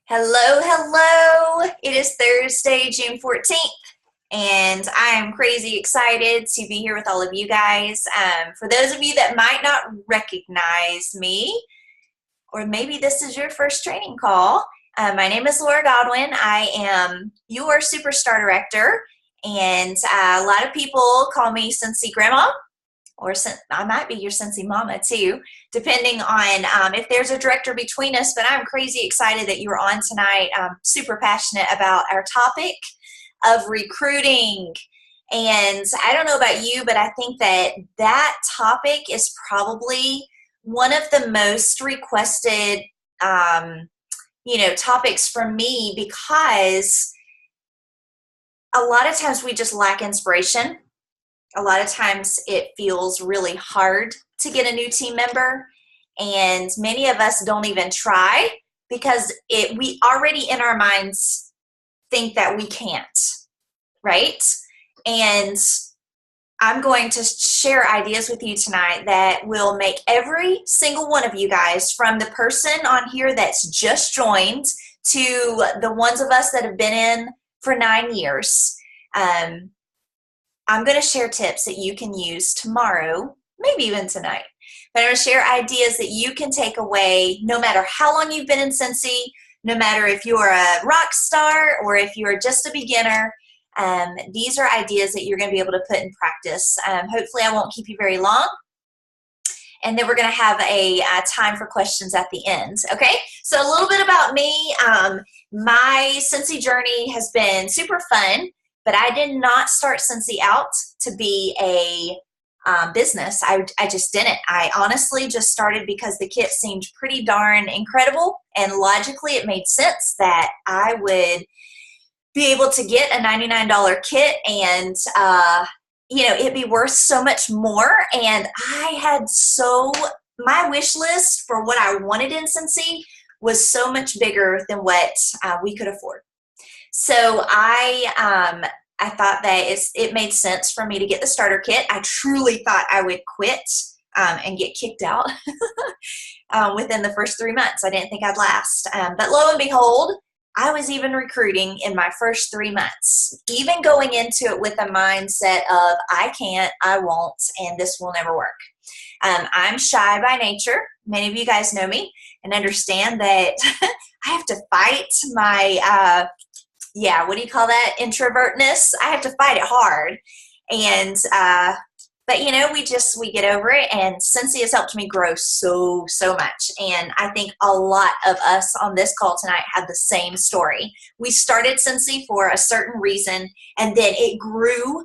Hello, hello. It is Thursday, June 14th, and I am crazy excited to be here with all of you guys. For those of you that might not recognize me, or maybe this is your first training call, my name is Godwin. I am your Superstar Director, and a lot of people call me Cincy Grandma, or I might be your Cincy Mama too, depending on if there's a director between us. But I'm crazy excited that you're on tonight. I'm super passionate about our topic of recruiting. And I don't know about you, but I think that topic is probably one of the most requested, topics from me, because a lot of times we just lack inspiration. A lot of times it feels really hard to get a new team member, and many of us don't even try because we already in our minds think that we can't, right? And I'm going to share ideas with you tonight that will make every single one of you guys, from the person on here that's just joined to the ones of us that have been in for 9 years, I'm going to share tips that you can use tomorrow, maybe even tonight. But I'm going to share ideas that you can take away no matter how long you've been in Cincy, no matter if you're a rock star or if you're just a beginner. These are ideas that you're going to be able to put in practice. Hopefully I won't keep you very long. And then we're going to have a time for questions at the end. Okay, so a little bit about me. My Cincy journey has been super fun. But I did not start Cincy out to be a business. I just didn't. I honestly just started because the kit seemed pretty darn incredible, and logically it made sense that I would be able to get a $99 kit and it'd be worth so much more. And my wish list for what I wanted in Cincy was so much bigger than what we could afford. So I thought that it made sense for me to get the starter kit. I truly thought I would quit and get kicked out within the first 3 months. I didn't think I'd last. But lo and behold, I was even recruiting in my first 3 months, even going into it with a mindset of I can't, I won't, and this will never work. I'm shy by nature. Many of you guys know me and understand that I have to fight my what do you call that? Introvertness. I have to fight it hard. And, but we get over it, and Cincy has helped me grow so much. And I think a lot of us on this call tonight have the same story. We started Cincy for a certain reason, and then it grew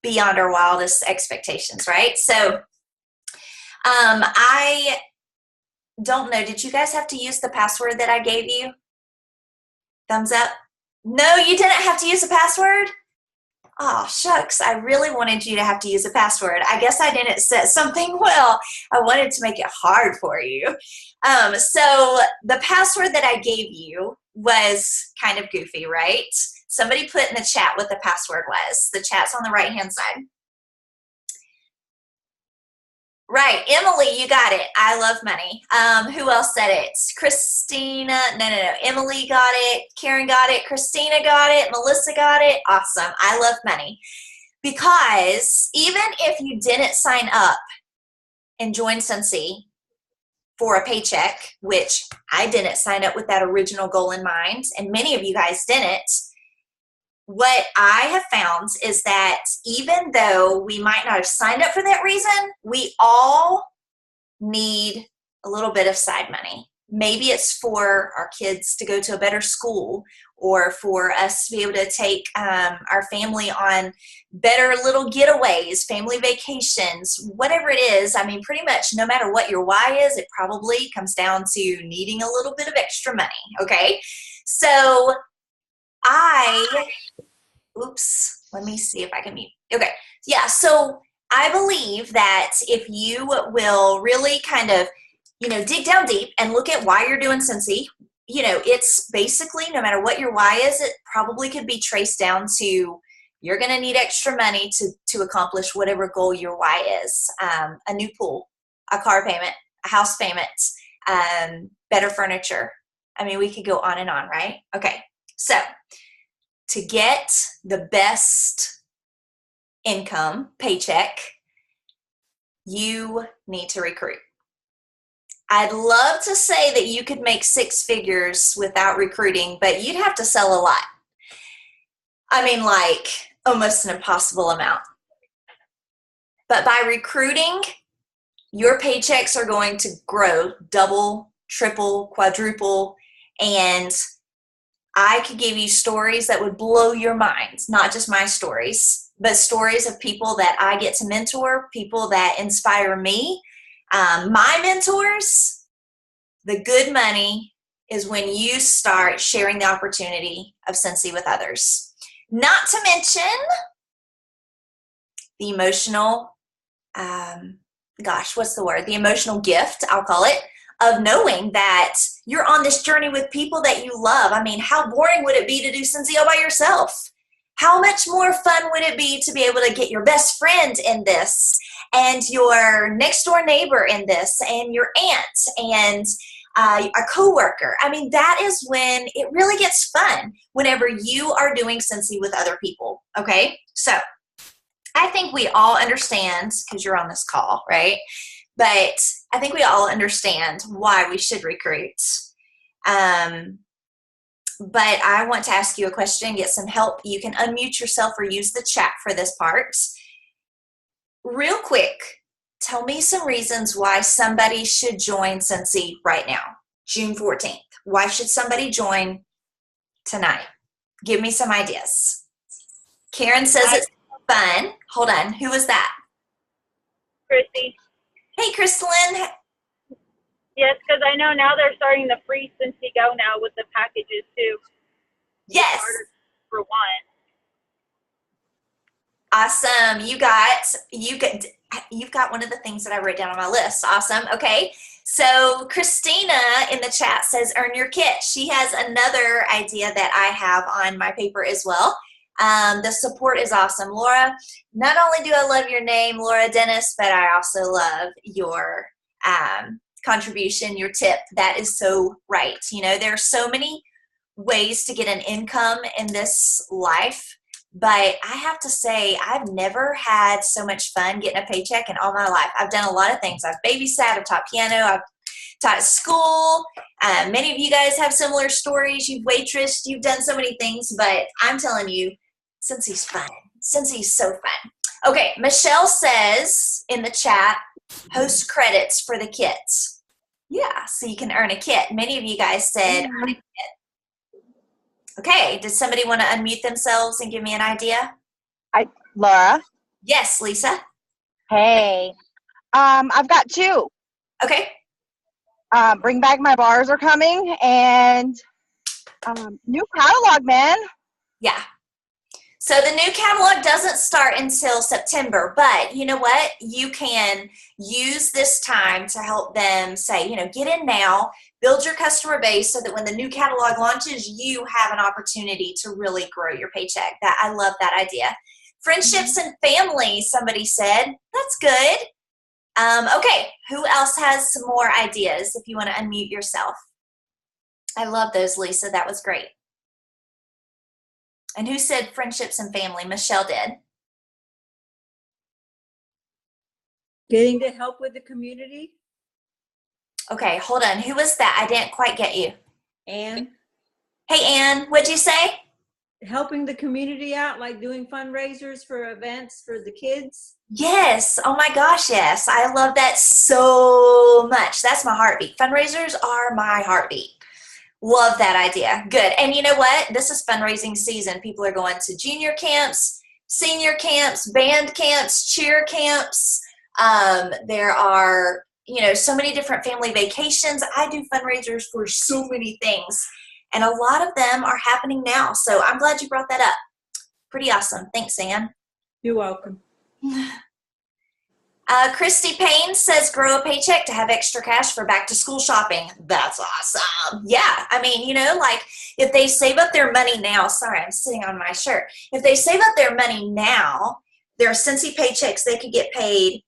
beyond our wildest expectations, right? So, I don't know. Did you guys have to use the password that I gave you? Thumbs up. No, you didn't have to use a password? Oh, shucks. I really wanted you to have to use a password. I guess I didn't set something well. I wanted to make it hard for you. So the password that I gave you was kind of goofy, right? Somebody put in the chat what the password was. The chat's on the right-hand side. Right, Emily, you got it. I love money. Who else said it? Christina, no. Emily got it. Karen got it. Christina got it. Melissa got it. Awesome. I love money. Because even if you didn't sign up and join Cincy for a paycheck, which I didn't sign up with that original goal in mind, and many of you guys didn't, what I have found is that even though we might not have signed up for that reason, we all need a little bit of side money. Maybe it's for our kids to go to a better school, or for us to be able to take our family on better little getaways, family vacations, whatever it is. I mean, pretty much no matter what your why is, it probably comes down to needing a little bit of extra money, okay? So let me see if I can mute. Okay, yeah, so I believe that if you will really kind of, dig down deep and look at why you're doing Cincy, it's basically no matter what your why is, it probably could be traced down to you're going to need extra money to accomplish whatever goal your why is. A new pool, a car payment, a house payment, better furniture, I mean, we could go on and on, right? Okay, so to get the best income paycheck, you need to recruit. I'd love to say that you could make six figures without recruiting, but you'd have to sell a lot. I mean, like almost an impossible amount. But by recruiting, your paychecks are going to grow double, triple, quadruple, and I could give you stories that would blow your mind, not just my stories, but stories of people that I get to mentor, people that inspire me. My mentors, the good money is when you start sharing the opportunity of Scentsy with others. Not to mention the emotional, what's the word? The emotional gift, I'll call it, of knowing that you're on this journey with people that you love. I mean, how boring would it be to do Scentsy all by yourself? How much more fun would it be to be able to get your best friend in this, and your next door neighbor in this, and your aunt, and a coworker? I mean, that is when it really gets fun, whenever you are doing Scentsy with other people, okay? So I think we all understand, because you're on this call, right? But I think we all understand why we should recruit. But I want to ask you a question, get some help. You can unmute yourself or use the chat for this part. Real quick, tell me some reasons why somebody should join Scentsy right now, June 14th. Why should somebody join tonight? Give me some ideas. Karen says it's fun. Hold on. Who was that? Christy. Hey, Crystalyn. Yes, because I know now they're starting the free Scentsy Go now with the packages too. Yes. For one. Awesome. You've got one of the things that I wrote down on my list. Awesome. Okay. So Christina in the chat says, earn your kit. She has another idea that I have on my paper as well. The support is awesome. Laura, not only do I love your name, Laura Dennis, but I also love your contribution, your tip. That is so right. You know, there are so many ways to get an income in this life, but I have to say, I've never had so much fun getting a paycheck in all my life. I've done a lot of things. I've babysat, I've taught piano, I've taught school. Many of you guys have similar stories. You've waitressed, you've done so many things, but I'm telling you, Scentsy's fun. Scentsy's so fun. Okay, Michelle says in the chat, host credits for the kits. Yeah, so you can earn a kit. Many of you guys said earn a kit. Okay, does somebody want to unmute themselves and give me an idea? Laura? Yes, Lisa? Hey. I've got two. Okay. Bring Back My Bars are coming, and new catalog, man. Yeah. So the new catalog doesn't start until September, but you know what? You can use this time to help them say, you know, get in now, build your customer base so that when the new catalog launches, you have an opportunity to really grow your paycheck. I love that idea. Friendships and family, somebody said. That's good. Okay, who else has some more ideas if you want to unmute yourself? I love those, Lisa. That was great. And who said friendships and family? Michelle did. Getting to help with the community. Okay, hold on. Who was that? I didn't quite get you. And Hey, Ann, what'd you say? helping the community out, like doing fundraisers for events for the kids. Yes. Oh my gosh, yes. I love that so much. That's my heartbeat. Fundraisers are my heartbeat. Love that idea. Good. And you know what? This is fundraising season. People are going to junior camps, senior camps, band camps, cheer camps. There are, you know, so many different family vacations. I do fundraisers for so many things, and a lot of them are happening now. So I'm glad you brought that up. Pretty awesome. Thanks, Ann. You're welcome. Christy Payne says, grow a paycheck to have extra cash for back to school shopping. That's awesome. Yeah. I mean, you know, like if they save up their money now, sorry, I'm sitting on my shirt. If they save up their money now, their Scentsy paychecks, they could get paid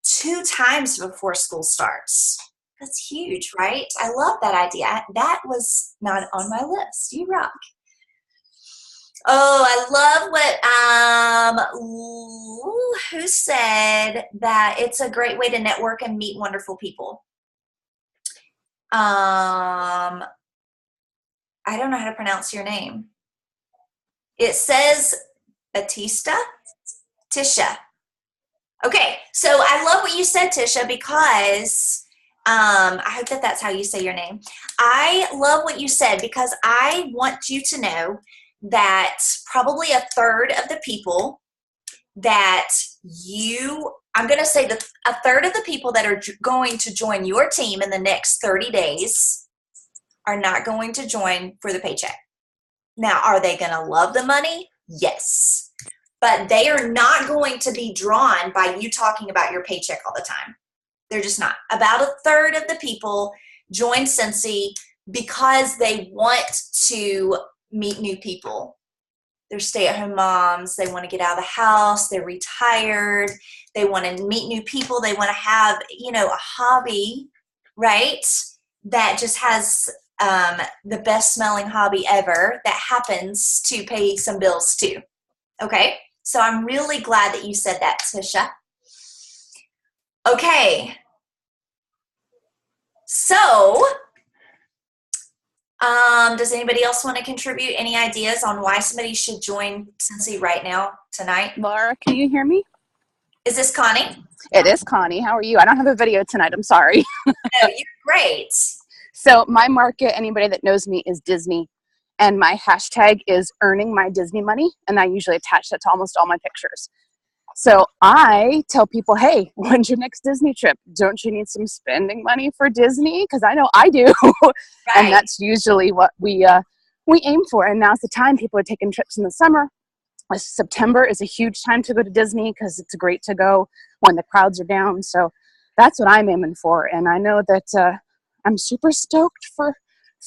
2 times before school starts. That's huge, right? I love that idea. That was not on my list. You rock. Oh, I love what who said that it's a great way to network and meet wonderful people. I don't know how to pronounce your name. It says Batista? Tisha. Okay, so I love what you said, Tisha, because I hope that that's how you say your name. I love what you said because I want you to know that probably a third of the people that I'm going to say that a third of the people that are going to join your team in the next 30 days are not going to join for the paycheck. Now, are they going to love the money? Yes. But they are not going to be drawn by you talking about your paycheck all the time. They're just not. About a third of the people join Cincy because they want to meet new people. They're stay-at-home moms. They want to get out of the house. They're retired. They want to meet new people. They want to have, a hobby, right? That just has the best smelling hobby ever that happens to pay some bills too. Okay? So I'm really glad that you said that, Tisha. Okay. So, does anybody else want to contribute any ideas on why somebody should join Cincy right now, tonight? Laura, can you hear me? Is this Connie? It is Connie. How are you? I don't have a video tonight. I'm sorry. No, you're great. So my market, anybody that knows me, is Disney. And my hashtag is earning my Disney money. And I usually attach that to almost all my pictures. So I tell people, hey, when's your next Disney trip? Don't you need some spending money for Disney? Because I know I do. Right. And that's usually what we aim for. And now's the time. People are taking trips in the summer. September is a huge time to go to Disney because it's great to go when the crowds are down. So that's what I'm aiming for. And I know that I'm super stoked for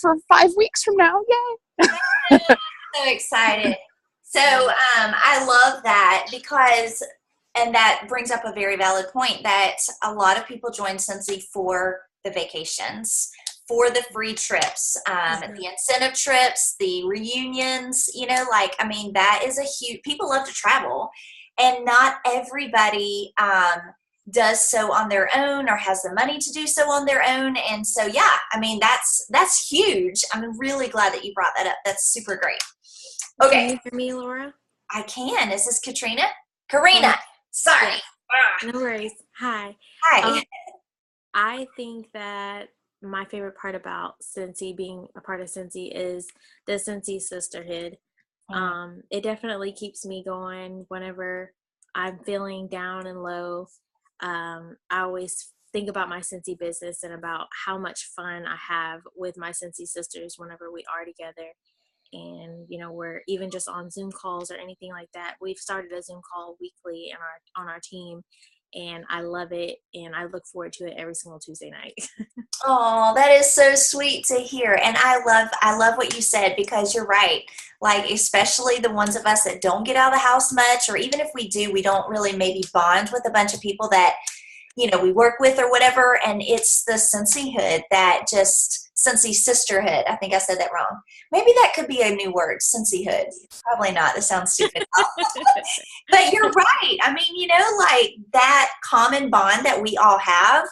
5 weeks from now. Yay! So excited. So I love that because, and that brings up a very valid point, that a lot of people join Cincy for the vacations, for the free trips, the incentive trips, the reunions, that is a huge, people love to travel, and not everybody does so on their own or has the money to do so on their own. And so, yeah, that's huge. I'm really glad that you brought that up. That's super great. Okay. Can you hear me, Laura? I can. Is this Katrina? Karina. Sorry. No worries. Hi. Hi. I think that my favorite part about Cincy, being a part of Cincy, is the Cincy sisterhood. It definitely keeps me going whenever I'm feeling down and low. I always think about my Cincy business and about how much fun I have with my Cincy sisters whenever we are together. And we're even just on Zoom calls or anything like that. We've started a Zoom call weekly on our team, and I love it, and I look forward to it every single Tuesday night. Oh, that is so sweet to hear. And I love what you said, because you're right. Like, especially the ones of us that don't get out of the house much, or even if we do, we don't really maybe bond with a bunch of people that, we work with or whatever. And it's the Cincyhood that just, Cincy sisterhood. I think I said that wrong. Maybe that could be a new word, Cincyhood. Probably not. That sounds stupid. But you're right. Like that common bond that we all have,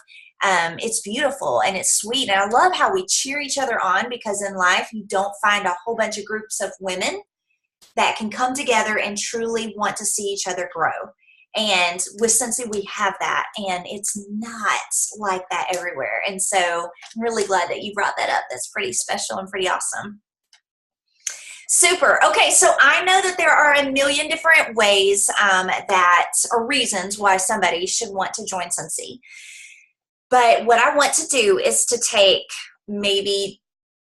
it's beautiful and it's sweet. And I love how we cheer each other on, because in life you don't find a whole bunch of groups of women that can come together and truly want to see each other grow. And with Cincy, we have that, and it's not like that everywhere. And so I'm really glad that you brought that up. That's pretty special and pretty awesome. Super. Okay, so I know that there are a million different ways or reasons why somebody should want to join Cincy. But what I want to do is to take maybe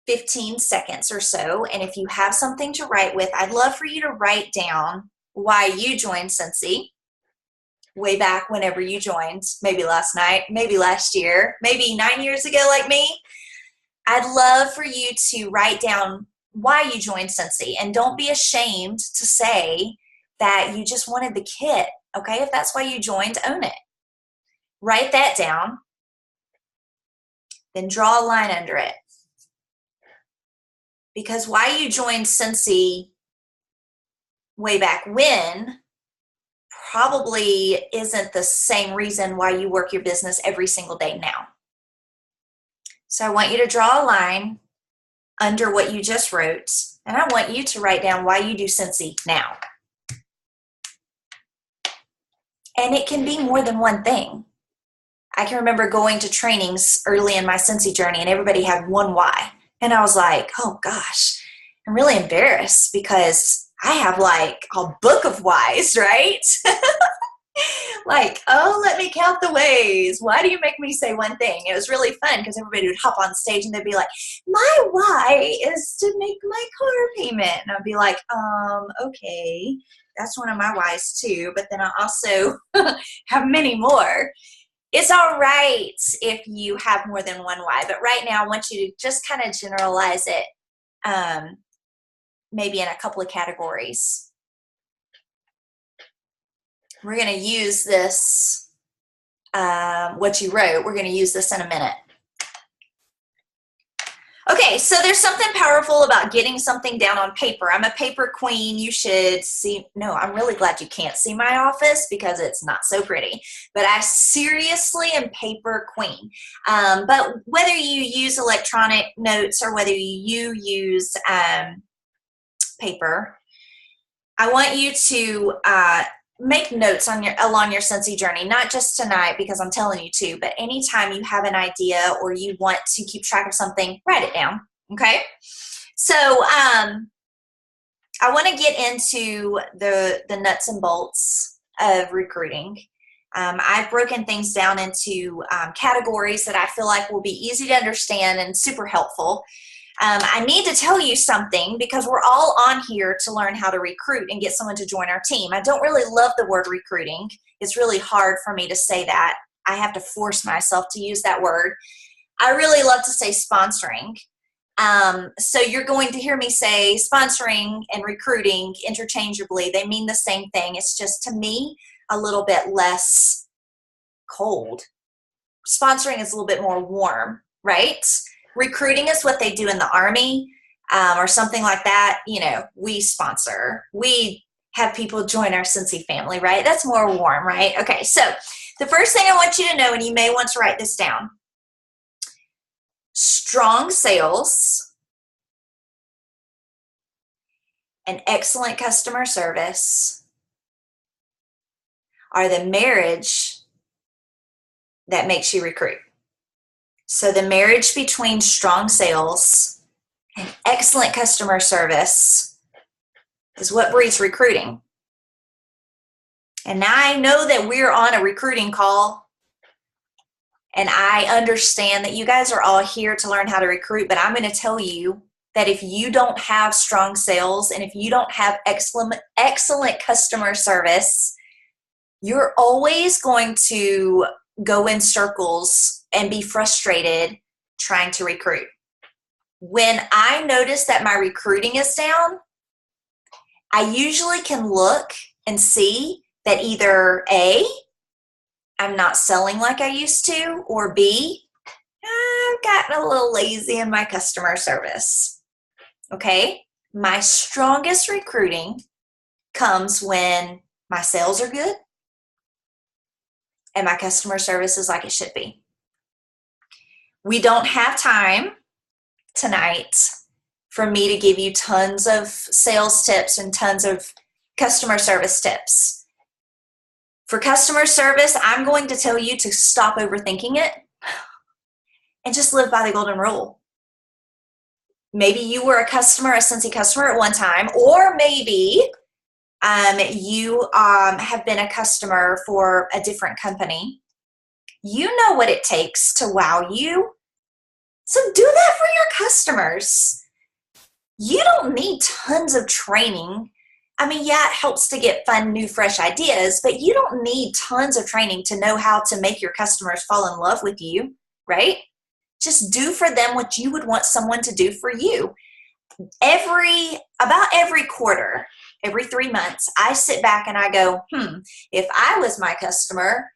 15 seconds or so, and if you have something to write with, I'd love for you to write down why you joined Cincy way back whenever you joined, maybe last night, maybe last year, maybe 9 years ago like me. I'd love for you to write down why you joined Cincy, and don't be ashamed to say that you just wanted the kit, okay? If that's why you joined, own it. Write that down. then draw a line under it. Because why you joined Cincy way back when probably isn't the same reason why you work your business every single day now. So I want you to draw a line under what you just wrote, and I want you to write down why you do Cincy now. And it can be more than one thing. I can remember going to trainings early in my Cincy journey, and everybody had one why. And I was like, oh gosh, I'm really embarrassed because I have like a book of whys, right? Like, oh, let me count the ways. Why do you make me say one thing? It was really fun because everybody would hop on stage and they'd be like, my why is to make my car payment. And I'd be like, okay, that's one of my whys too. But then I also have many more. It's all right if you have more than one why. But right now I want you to just kind of generalize it maybe in a couple of categories. We're going to use this, what you wrote, we're going to use this in a minute. Okay, so there's something powerful about getting something down on paper. I'm a paper queen. You should see, no, I'm really glad you can't see my office because it's not so pretty. But I seriously am paper queen. But whether you use electronic notes or whether you use paper, I want you to make notes on along your Cincy journey, not just tonight because I'm telling you to, but anytime you have an idea or you want to keep track of something, write it down, okay? So I want to get into the nuts and bolts of recruiting. I've broken things down into categories that I feel like will be easy to understand and super helpful. I need to tell you something because we're all on here to learn how to recruit and get someone to join our team. I don't really love the word recruiting. It's really hard for me to say that. I have to force myself to use that word. I really love to say sponsoring. So you're going to hear me say sponsoring and recruiting interchangeably. They mean the same thing. It's just, to me, a little bit less cold. Sponsoring is a little bit more warm, right? Recruiting is what they do in the Army or something like that. You know, we sponsor. We have people join our Cincy family, right? That's more warm, right? Okay, so the first thing I want you to know, and you may want to write this down, strong sales and excellent customer service are the marriage that makes you recruit. So the marriage between strong sales and excellent customer service is what breeds recruiting. And now I know that we're on a recruiting call, and I understand that you guys are all here to learn how to recruit, but I'm going to tell you that if you don't have strong sales and if you don't have excellent customer service, you're always going to go in circles and be frustrated trying to recruit. When I notice that my recruiting is down, I usually can look and see that either A, I'm not selling like I used to, or B, I've gotten a little lazy in my customer service. Okay? My strongest recruiting comes when my sales are good and my customer service is like it should be. We don't have time tonight for me to give you tons of sales tips and tons of customer service tips. For customer service, I'm going to tell you to stop overthinking it and just live by the golden rule. Maybe you were a Cincy customer at one time, or maybe you have been a customer for a different company. You know what it takes to wow you. So do that for your customers. You don't need tons of training. I mean, yeah, it helps to get fun, new, fresh ideas, but you don't need tons of training to know how to make your customers fall in love with you, right? Just do for them what you would want someone to do for you. About every quarter, every 3 months, I sit back and I go, if I was my customer,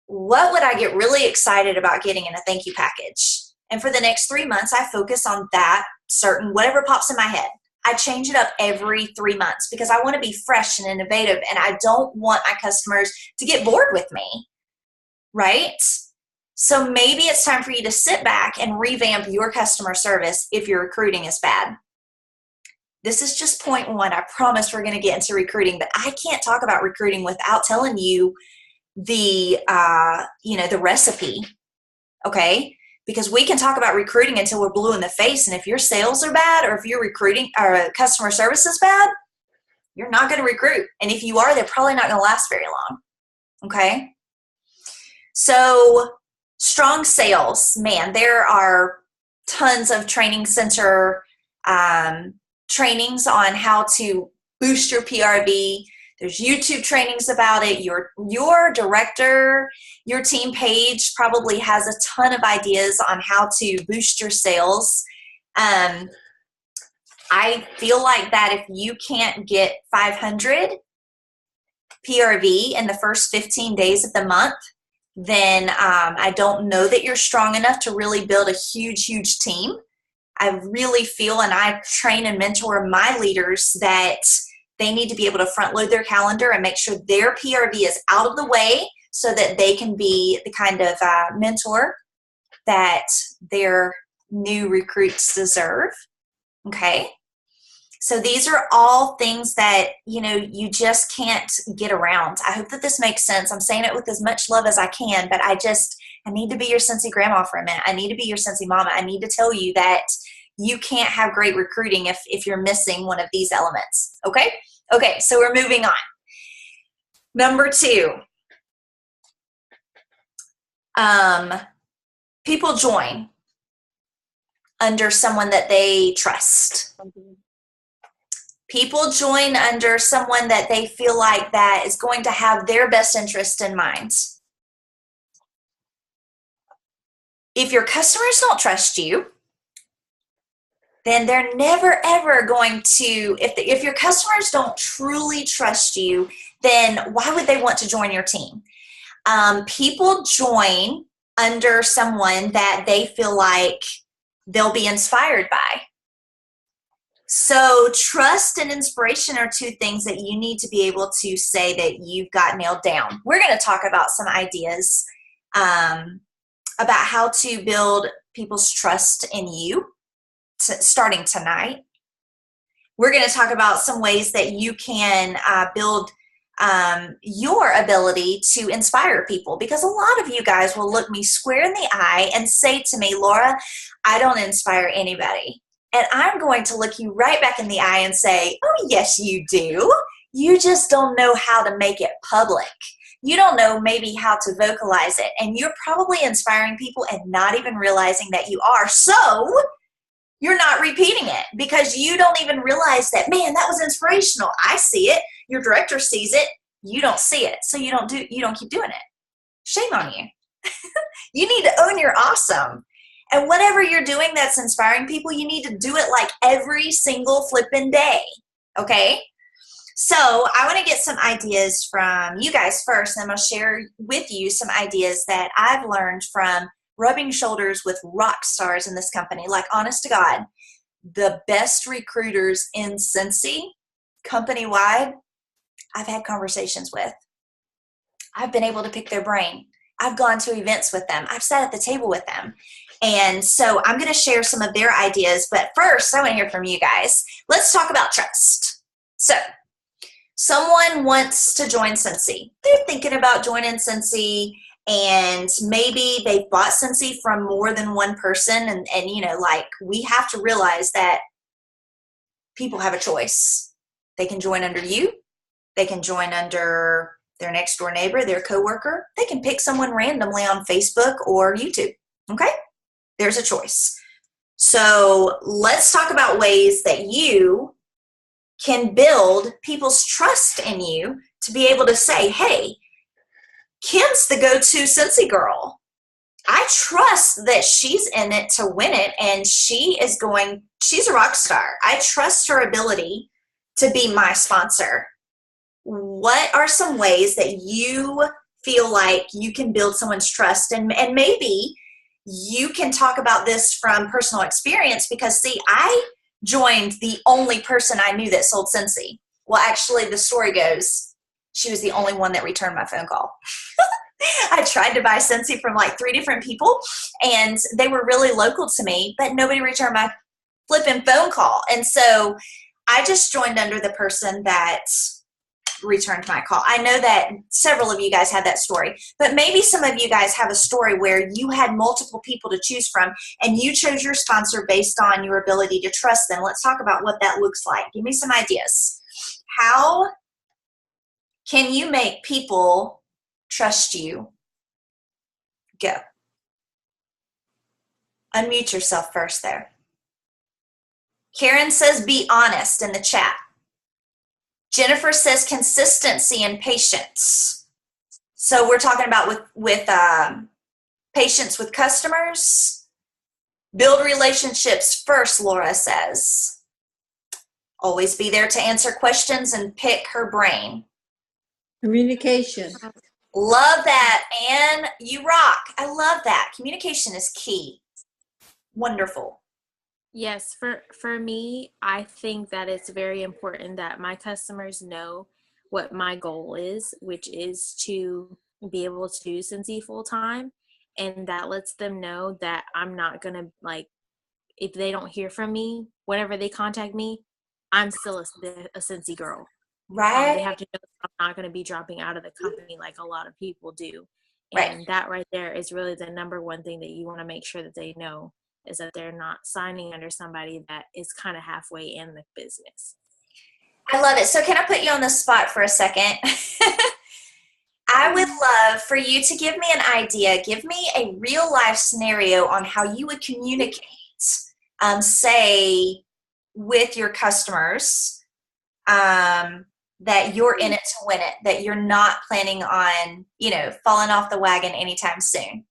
what would I get really excited about getting in a thank you package? And for the next 3 months, I focus on that certain, whatever pops in my head. I change it up every 3 months because I want to be fresh and innovative, and I don't want my customers to get bored with me, right? So maybe it's time for you to sit back and revamp your customer service if your recruiting is bad. This is just point one. I promise we're going to get into recruiting, but I can't talk about recruiting without telling you the recipe, okay? Because we can talk about recruiting until we're blue in the face, and if your sales are bad or if your recruiting or customer service is bad, you're not going to recruit. And if you are, they're probably not going to last very long, okay? So strong sales, man, there are tons of training center trainings on how to boost your PRV. There's YouTube trainings about it. Your director, your team page probably has a ton of ideas on how to boost your sales. I feel like that if you can't get 500 PRV in the first 15 days of the month, then I don't know that you're strong enough to really build a huge, huge team. I really feel, and I train and mentor my leaders, that they need to be able to front load their calendar and make sure their PRV is out of the way so that they can be the kind of mentor that their new recruits deserve. Okay. So these are all things that, you just can't get around. I hope that this makes sense. I'm saying it with as much love as I can, but I need to be your Cincy grandma for a minute. I need to be your Cincy mama. I need to tell you that you can't have great recruiting if you're missing one of these elements. Okay? Okay, so we're moving on. Number 2. People join under someone that they trust. People join under someone that they feel like that is going to have their best interest in mind. If your customers don't trust you, then they're never ever going to, if your customers don't truly trust you, then why would they want to join your team? People join under someone that they feel like they'll be inspired by. So trust and inspiration are 2 things that you need to be able to say that you've got nailed down. We're going to talk about some ideas about how to build people's trust in you starting tonight. We're going to talk about some ways that you can build your ability to inspire people, because a lot of you guys will look me square in the eye and say to me, Laura, I don't inspire anybody. And I'm going to look you right back in the eye and say, oh, yes, you do. You just don't know how to make it public. You don't know maybe how to vocalize it. And you're probably inspiring people and not even realizing that you are. So you're not repeating it because you don't even realize that, man, that was inspirational. I see it. Your director sees it. You don't see it. So you don't keep doing it. Shame on you. You need to own your awesome. And whatever you're doing that's inspiring people, you need to do it like every single flipping day, okay? So I want to get some ideas from you guys first, and then I'll share with you some ideas that I've learned from rubbing shoulders with rock stars in this company. Like, honest to God, the best recruiters in Cincy, company-wide, I've had conversations with. I've been able to pick their brain. I've gone to events with them. I've sat at the table with them. And so I'm going to share some of their ideas, but first I want to hear from you guys. Let's talk about trust. So someone wants to join Cincy. They're thinking about joining Cincy, and maybe they've bought Cincy from more than one person. And we have to realize that people have a choice. They can join under you. They can join under their next door neighbor, their coworker. They can pick someone randomly on Facebook or YouTube. Okay? There's a choice. So let's talk about ways that you can build people's trust in you to be able to say, hey, Kim's the go-to Cincy girl. I trust that she's in it to win it, and she's a rock star. I trust her ability to be my sponsor. What are some ways that you feel like you can build someone's trust? And maybe you can talk about this from personal experience because, see, I joined the only person I knew that sold Scentsy. Well, actually, the story goes, she was the only one that returned my phone call. I tried to buy Scentsy from like 3 different people, and they were really local to me, but nobody returned my flipping phone call. And so I just joined under the person that returned my call. I know that several of you guys had that story, but maybe some of you guys have a story where you had multiple people to choose from and you chose your sponsor based on your ability to trust them. Let's talk about what that looks like. Give me some ideas. How can you make people trust you? Go. Unmute yourself first there. Karen says be honest in the chat. Jennifer says consistency and patience. So we're talking about with patience with customers. Build relationships first, Laura says. Always be there to answer questions and pick her brain. Communication. Love that, Anne. You rock. I love that. Communication is key. Wonderful. Yes, for me, I think that it's very important that my customers know what my goal is, which is to be able to do Scentsy full time, and that lets them know that I'm not gonna, like, if they don't hear from me, whenever they contact me, I'm still a Scentsy girl. Right? They have to know I'm not going to be dropping out of the company like a lot of people do. Right. And that right there is really the number one thing that you want to make sure that they know, is that they're not signing under somebody that is kind of halfway in the business. I love it. So can I put you on the spot for a second? I would love for you to give me an idea. Give me a real life scenario on how you would communicate, say, with your customers, that you're in it to win it, that you're not planning on, falling off the wagon anytime soon.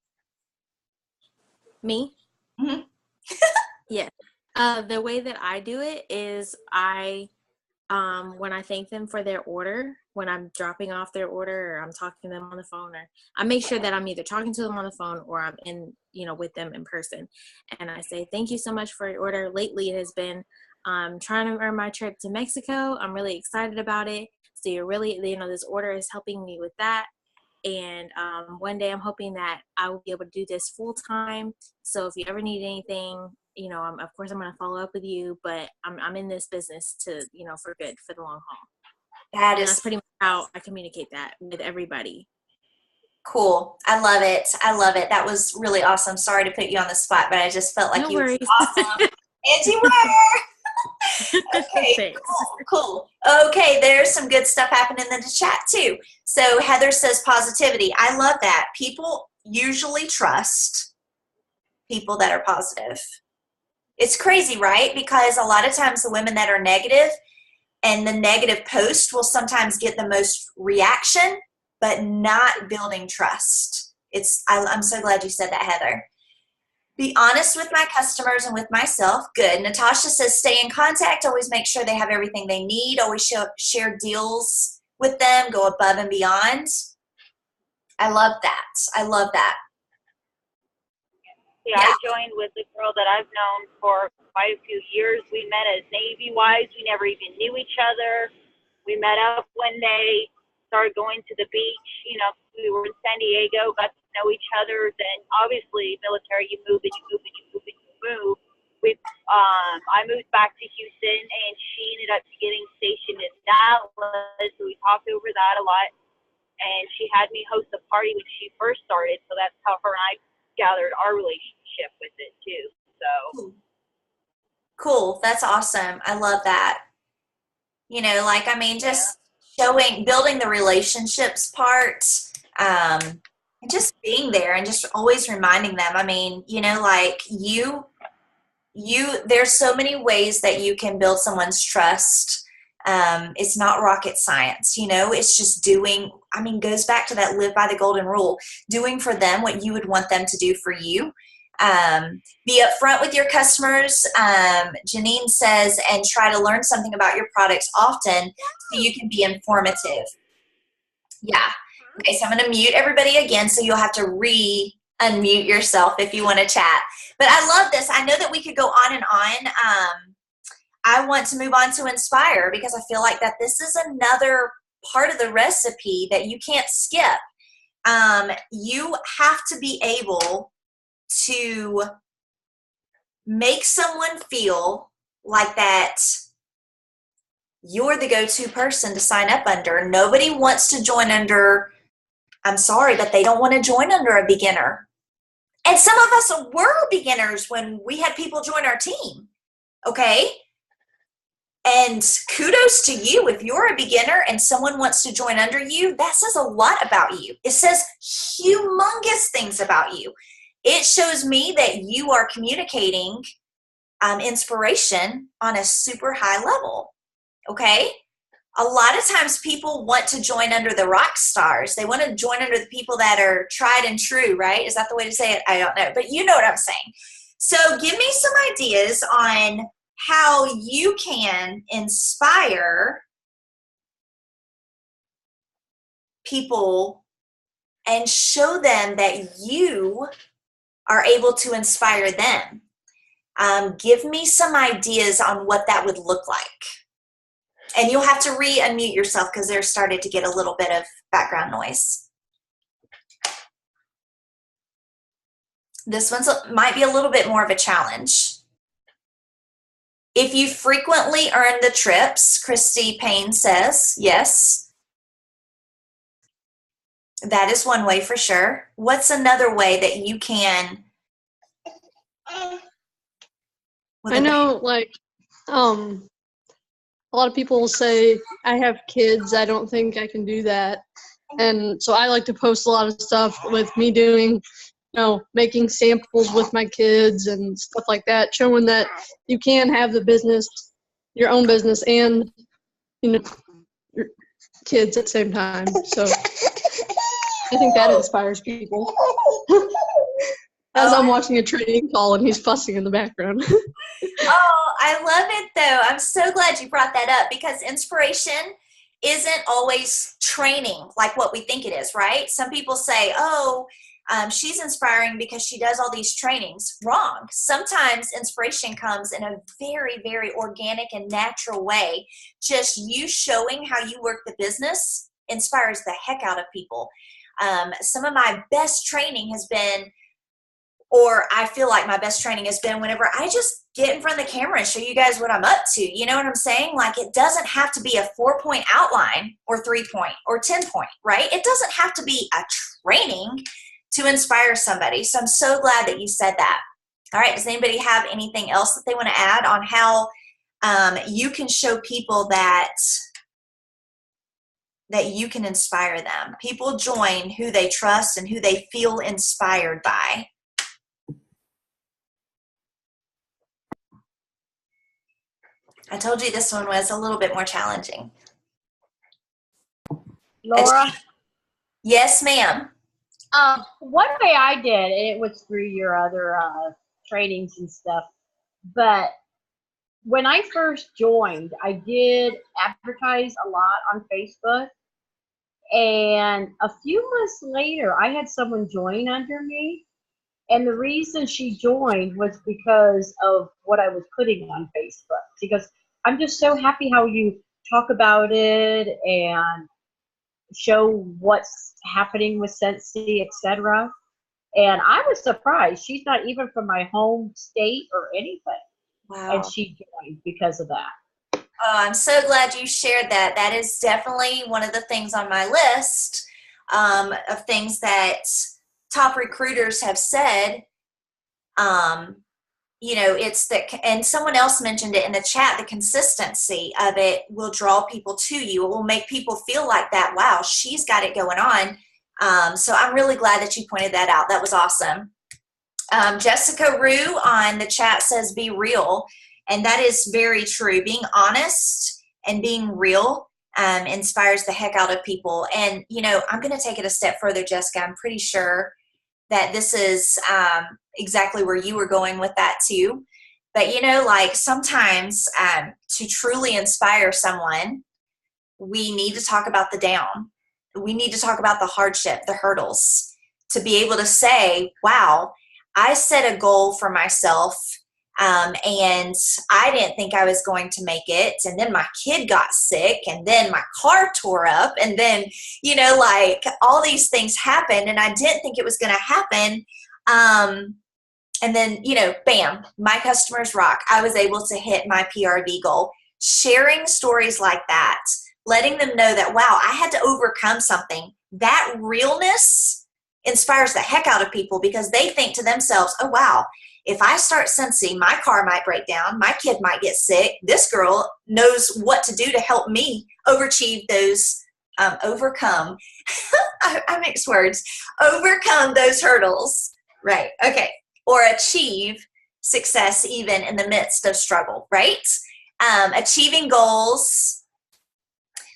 Me? Mm-hmm. Yeah. The way that I do it is when I thank them for their order, when I'm dropping off their order or I'm talking to them on the phone, or I make sure that I'm either talking to them on the phone or I'm in, with them in person. And I say, thank you so much for your order. Lately it has been trying to earn my trip to Mexico. I'm really excited about it. So you're really, this order is helping me with that. And one day I'm hoping that I will be able to do this full time. So if you ever need anything, of course I'm going to follow up with you, but I'm in this business to, for good, for the long haul. That's pretty much how I communicate that with everybody. Cool. I love it. I love it. That was really awesome. Sorry to put you on the spot, but I just felt like No you worries. were awesome. And you were. Okay, cool. Okay, there's some good stuff happening in the chat too. So Heather says positivity. I love that. People usually trust people that are positive. It's crazy, right? Because a lot of times the women that are negative and the negative post will sometimes get the most reaction, but not building trust. I'm so glad you said that, Heather. Be honest with my customers and with myself. Good. Natasha says stay in contact. Always make sure they have everything they need. Always share deals with them. Go above and beyond. I love that. I love that. Yeah, I joined with a girl that I've known for quite a few years. We met as Navy wives. We never even knew each other. We met up one day, started going to the beach. We were in San Diego, got to know each other. Then obviously military, you move and you move and you move and you move. I moved back to Houston, and she ended up getting stationed in Dallas. So we talked over that a lot. And she had me host a party when she first started. So that's how her and I gathered our relationship with it too. So cool. That's awesome. I love that. Just building the relationships part, and just being there and just always reminding them. There's so many ways that you can build someone's trust. It's not rocket science, it's just doing, goes back to that live by the golden rule, doing for them what you would want them to do for you. Be upfront with your customers. Janine says, and try to learn something about your products often so you can be informative. Yeah. Okay, so I'm going to mute everybody again, so you'll have to unmute yourself if you want to chat. But I love this. I know that we could go on and on. I want to move on to inspire because I feel like that this is another part of the recipe that you can't skip. You have to be able to make someone feel like that you're the go-to person to sign up under. Nobody wants to join under, I'm sorry, but they don't want to join under a beginner. And some of us were beginners when we had people join our team, okay? And kudos to you. If you're a beginner and someone wants to join under you, that says a lot about you. It says humongous things about you. It shows me that you are communicating inspiration on a super high level, okay? A lot of times people want to join under the rock stars. They want to join under the people that are tried and true, right? Is that the way to say it? I don't know, but you know what I'm saying. So give me some ideas on how you can inspire people and show them that you are able to inspire them. Give me some ideas on what that would look like. And you'll have to unmute yourself because there started to get a little bit of background noise. This one might be a little bit more of a challenge. If you frequently earn the trips, Christy Payne says, yes. That is one way for sure. What's another way that you can? I know, like, a lot of people will say, I have kids, I don't think I can do that. And so I like to post a lot of stuff with me doing, making samples with my kids and stuff like that, showing that you can have the business, your own business, and, your kids at the same time. So I think that inspires people. As I'm watching a training call and he's fussing in the background. Oh, I love it though. I'm so glad you brought that up because inspiration isn't always training like what we think it is, right? Some people say, she's inspiring because she does all these trainings. Wrong. Sometimes inspiration comes in a very, very organic and natural way. Just you showing how you work the business inspires the heck out of people. Some of my best training has been, or I feel like my best training has been whenever I just get in front of the camera and show you guys what I'm up to. You know what I'm saying? Like it doesn't have to be a 4-point outline or 3-point or 10-point, right? It doesn't have to be a training to inspire somebody. So I'm so glad that you said that. All right. Does anybody have anything else that they want to add on how you can show people that you can inspire them? People join who they trust and who they feel inspired by. I told you this one was a little bit more challenging. Laura? Yes, ma'am. One way I did, and it was through your other trainings and stuff, but when I first joined, I did advertise a lot on Facebook, and a few months later, I had someone join under me, and the reason she joined was because of what I was putting on Facebook, because I'm just so happy how you talk about it and show what's happening with Sensi, etc. And I was surprised. She's not even from my home state or anything. Wow. And she joined because of that. Oh, I'm so glad you shared that. That is definitely one of the things on my list of things that top recruiters have said. It's that, and someone else mentioned it in the chat, the consistency of it will draw people to you. It will make people feel like that, wow, she's got it going on. So I'm really glad that you pointed that out. That was awesome. Jessica Rue on the chat says, be real. And that is very true. Being honest and being real inspires the heck out of people. And, I'm going to take it a step further, Jessica. I'm pretty sure that this is exactly where you were going with that too. But, sometimes to truly inspire someone, we need to talk about the down. We need to talk about the hardship, the hurdles. to be able to say, wow, I set a goal for myself, and I didn't think I was going to make it. And then my kid got sick, and then my car tore up, and then, like all these things happened, and I didn't think it was going to happen. And then, bam, my customers rock. I was able to hit my PRV goal. Sharing stories like that, letting them know that, wow, I had to overcome something. That realness inspires the heck out of people, because they think to themselves, oh, wow, if I start Scentsy, my car might break down, my kid might get sick. This girl knows what to do to help me overachieve those, overcome, I mix words, overcome those hurdles, right? Okay, or achieve success even in the midst of struggle, right? Achieving goals.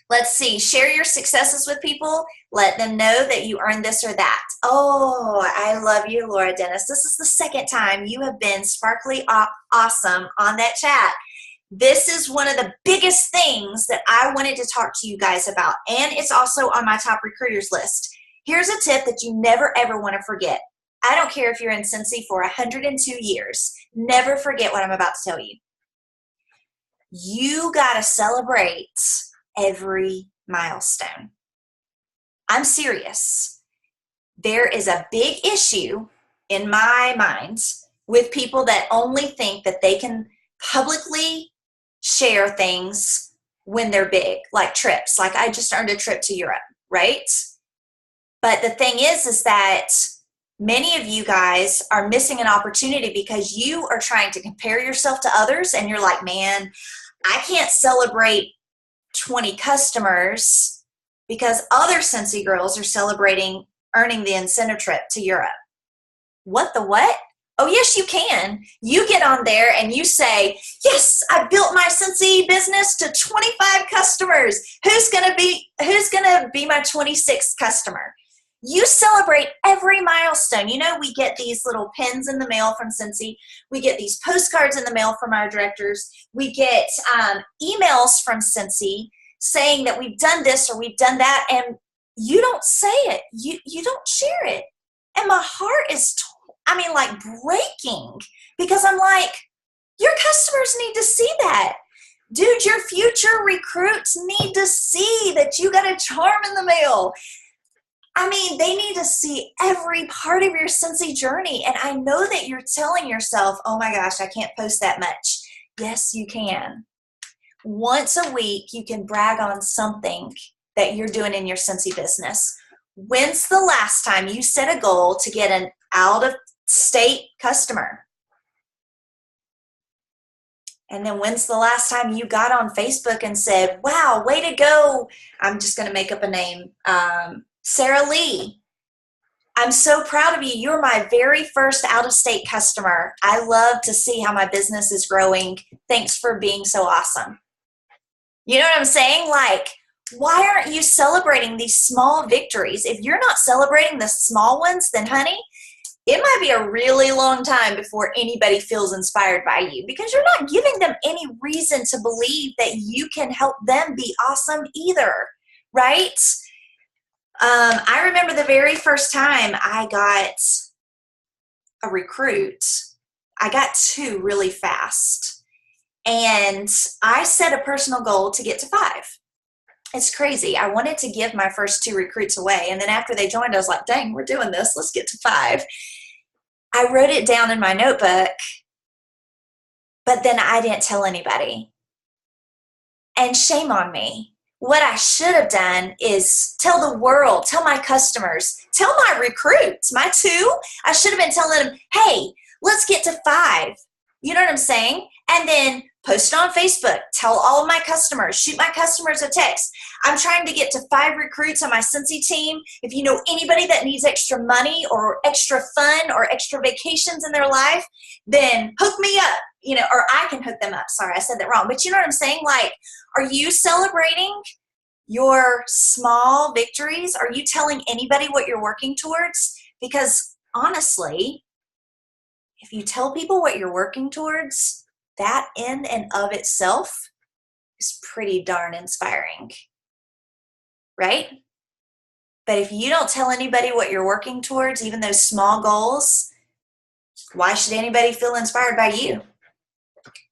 Let's see, share your successes with people. Let them know that you earned this or that. Oh, I love you, Laura Dennis. This is the second time you have been sparkly awesome on that chat. This is one of the biggest things that I wanted to talk to you guys about, and it's also on my top recruiters list. Here's a tip that you never ever want to forget. I don't care if you're in Scentsy for 102 years. Never forget what I'm about to tell you. You got to celebrate every milestone. I'm serious. There is a big issue in my mind with people that only think that they can publicly share things when they're big, like trips. Like I just earned a trip to Europe, right? But the thing is that many of you guys are missing an opportunity because you are trying to compare yourself to others, and you're like, man, I can't celebrate 20 customers because other Scentsy girls are celebrating earning the incentive trip to Europe. What the what? Oh, yes, you can. You get on there and you say, yes, I built my Scentsy business to 25 customers. Who's gonna be my 26th customer? You celebrate every milestone. We get these little pins in the mail from Scentsy. We get these postcards in the mail from our directors. We get emails from Scentsy saying that we've done this or we've done that, and you don't say it. You don't share it. And my heart is, breaking, because I'm like, your customers need to see that. Dude, your future recruits need to see that you got a charm in the mail. They need to see every part of your Scentsy journey. And I know that you're telling yourself, oh my gosh, I can't post that much. Yes, you can. Once a week, you can brag on something that you're doing in your Scentsy business. When's the last time you set a goal to get an out-of-state customer? And then when's the last time you got on Facebook and said, wow, way to go. I'm just going to make up a name. Sarah Lee, I'm so proud of you. You're my very first out-of-state customer. I love to see how my business is growing. Thanks for being so awesome. You know what I'm saying? Like, why aren't you celebrating these small victories? If you're not celebrating the small ones, then honey, it might be a really long time before anybody feels inspired by you, because you're not giving them any reason to believe that you can help them be awesome either, right? I remember the very first time I got a recruit. I got 2 really fast. And I set a personal goal to get to 5. It's crazy. I wanted to give my first 2 recruits away. And then after they joined, I was like, dang, we're doing this. Let's get to 5. I wrote it down in my notebook, but then I didn't tell anybody. And shame on me. What I should have done is tell the world, tell my customers, tell my recruits, my 2. I should have been telling them, hey, let's get to 5. You know what I'm saying? And then post it on Facebook, tell all of my customers, shoot my customers a text. I'm trying to get to 5 recruits on my Scentsy team. If you know anybody that needs extra money or extra fun or extra vacations in their life, then hook me up, or I can hook them up. Sorry, I said that wrong. But you know what I'm saying? Like, are you celebrating your small victories? Are you telling anybody what you're working towards? Because honestly, if you tell people what you're working towards, that in and of itself is pretty darn inspiring, right? But if you don't tell anybody what you're working towards, even those small goals, why should anybody feel inspired by you?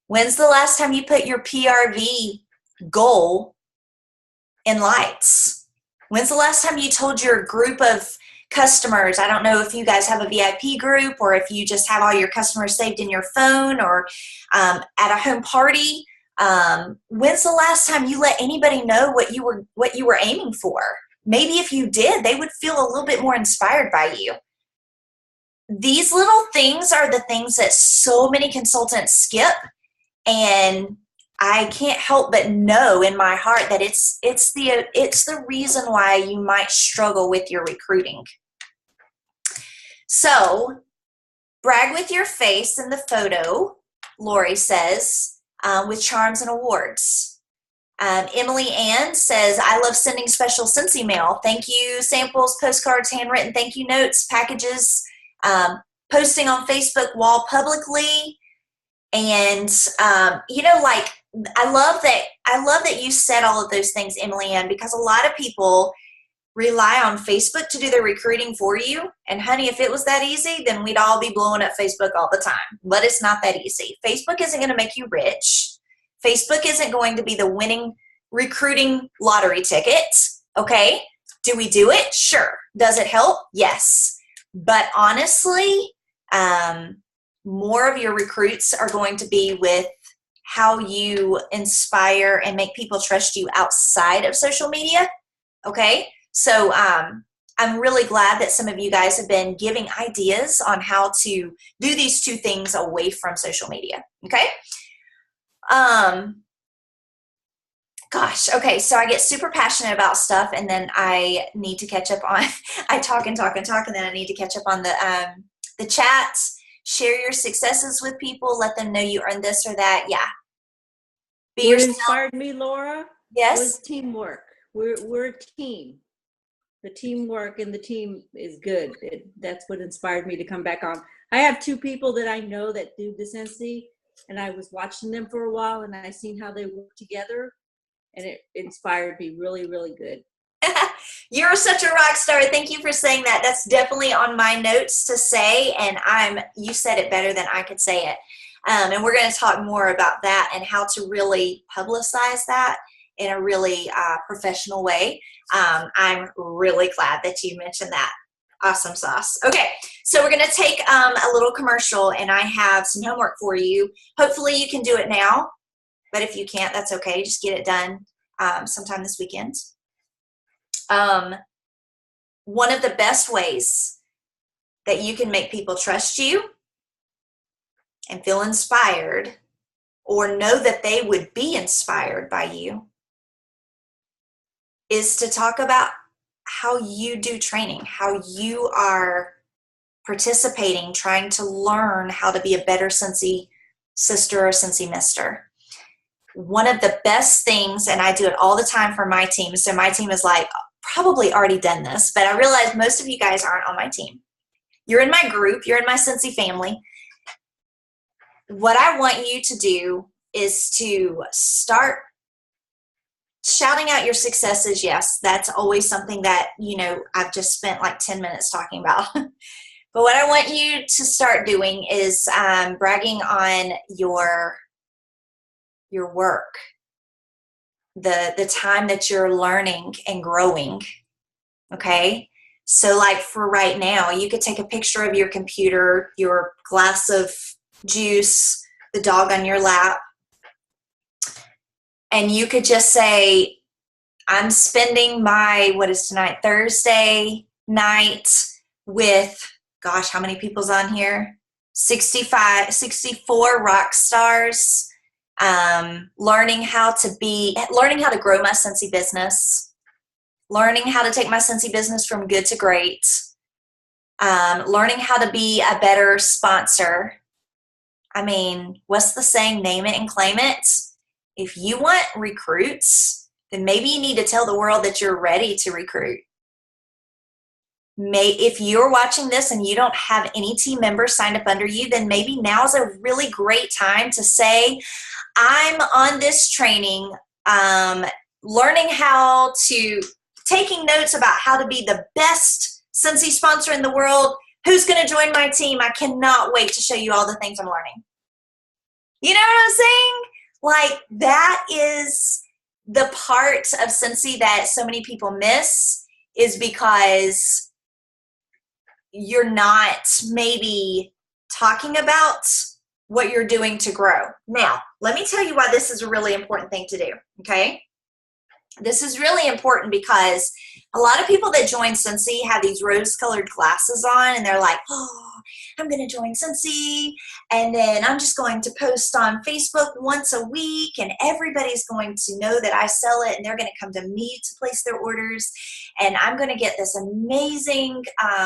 When's the last time you put your PRV goal in lights? When's the last time you told your group of customers, I don't know if you guys have a VIP group or if you just have all your customers saved in your phone or at a home party, when's the last time you let anybody know what you were aiming for? Maybe if you did, they would feel a little bit more inspired by you. These little things are the things that so many consultants skip, and I can't help but know in my heart that it's the reason why you might struggle with your recruiting. So, brag with your face in the photo, Lori says, with charms and awards. Emily Ann says, I love sending special Scentsy mail. Thank you, samples, postcards, handwritten thank you notes, packages, posting on Facebook wall publicly. And, like, I love that you said all of those things, Emily Ann, because a lot of people rely on Facebook to do their recruiting for you. And honey, if it was that easy, then we'd all be blowing up Facebook all the time. But it's not that easy. Facebook isn't going to make you rich. Facebook isn't going to be the winning recruiting lottery ticket. Okay. Do we do it? Sure. Does it help? Yes. But honestly, more of your recruits are going to be with how you inspire and make people trust you outside of social media. Okay. So I'm really glad that some of you guys have been giving ideas on how to do these two things away from social media. Okay. Gosh. Okay. So I get super passionate about stuff, and then I need to catch up on, I talk and talk and talk, and then I need to catch up on the chat. Share your successes with people. Let them know you earned this or that. Yeah. Be What yourself. inspired me, Laura, Yes. was teamwork. We're a team. The teamwork and the team is good. That's what inspired me to come back on. I have two people that I know that do the Scentsy, and I was watching them for a while, and I seen how they work together, and it inspired me really, really good. You're such a rock star. Thank you for saying that. That's definitely on my notes to say, and you said it better than I could say it. And we're going to talk more about that and how to really publicize that in a really professional way. I'm really glad that you mentioned that. Awesome sauce. Okay, so we're going to take a little commercial, and I have some homework for you. Hopefully you can do it now, but if you can't, that's okay. Just get it done sometime this weekend. One of the best ways that you can make people trust you and feel inspired, or know that they would be inspired by you, is to talk about how you do training, how you are participating, trying to learn how to be a better Scentsy sister or Scentsy mister. One of the best things, and I do it all the time for my team, so my team is like probably already done this, but I realize most of you guys aren't on my team. You're in my group, you're in my Scentsy family. What I want you to do is to start shouting out your successes. Yes, that's always something that, I've just spent like 10 minutes talking about. But what I want you to start doing is bragging on your work, the time that you're learning and growing. Okay? So like for right now, you could take a picture of your computer, your glass of juice, the dog on your lap, and you could just say, I'm spending my, what is tonight, Thursday night with, gosh, how many people's on here? 64 rock stars, learning how to grow my Scentsy business, learning how to take my Scentsy business from good to great, learning how to be a better sponsor. I mean, what's the saying? Name it and claim it. If you want recruits, then maybe you need to tell the world that you're ready to recruit. If you're watching this and you don't have any team members signed up under you, then maybe now's a really great time to say, I'm on this training, learning how to taking notes about how to be the best Cincy sponsor in the world. Who's going to join my team? I cannot wait to show you all the things I'm learning. You know what I'm saying? Like, that is the part of Cincy that so many people miss, is because you're not maybe talking about what you're doing to grow. Now, let me tell you why this is a really important thing to do, okay? This is really important because a lot of people that join Cincy have these rose-colored glasses on, and they're like, oh, I'm going to join Cincy, and then I'm just going to post on Facebook once a week, and everybody's going to know that I sell it, and they're going to come to me to place their orders, and I'm going to get this amazing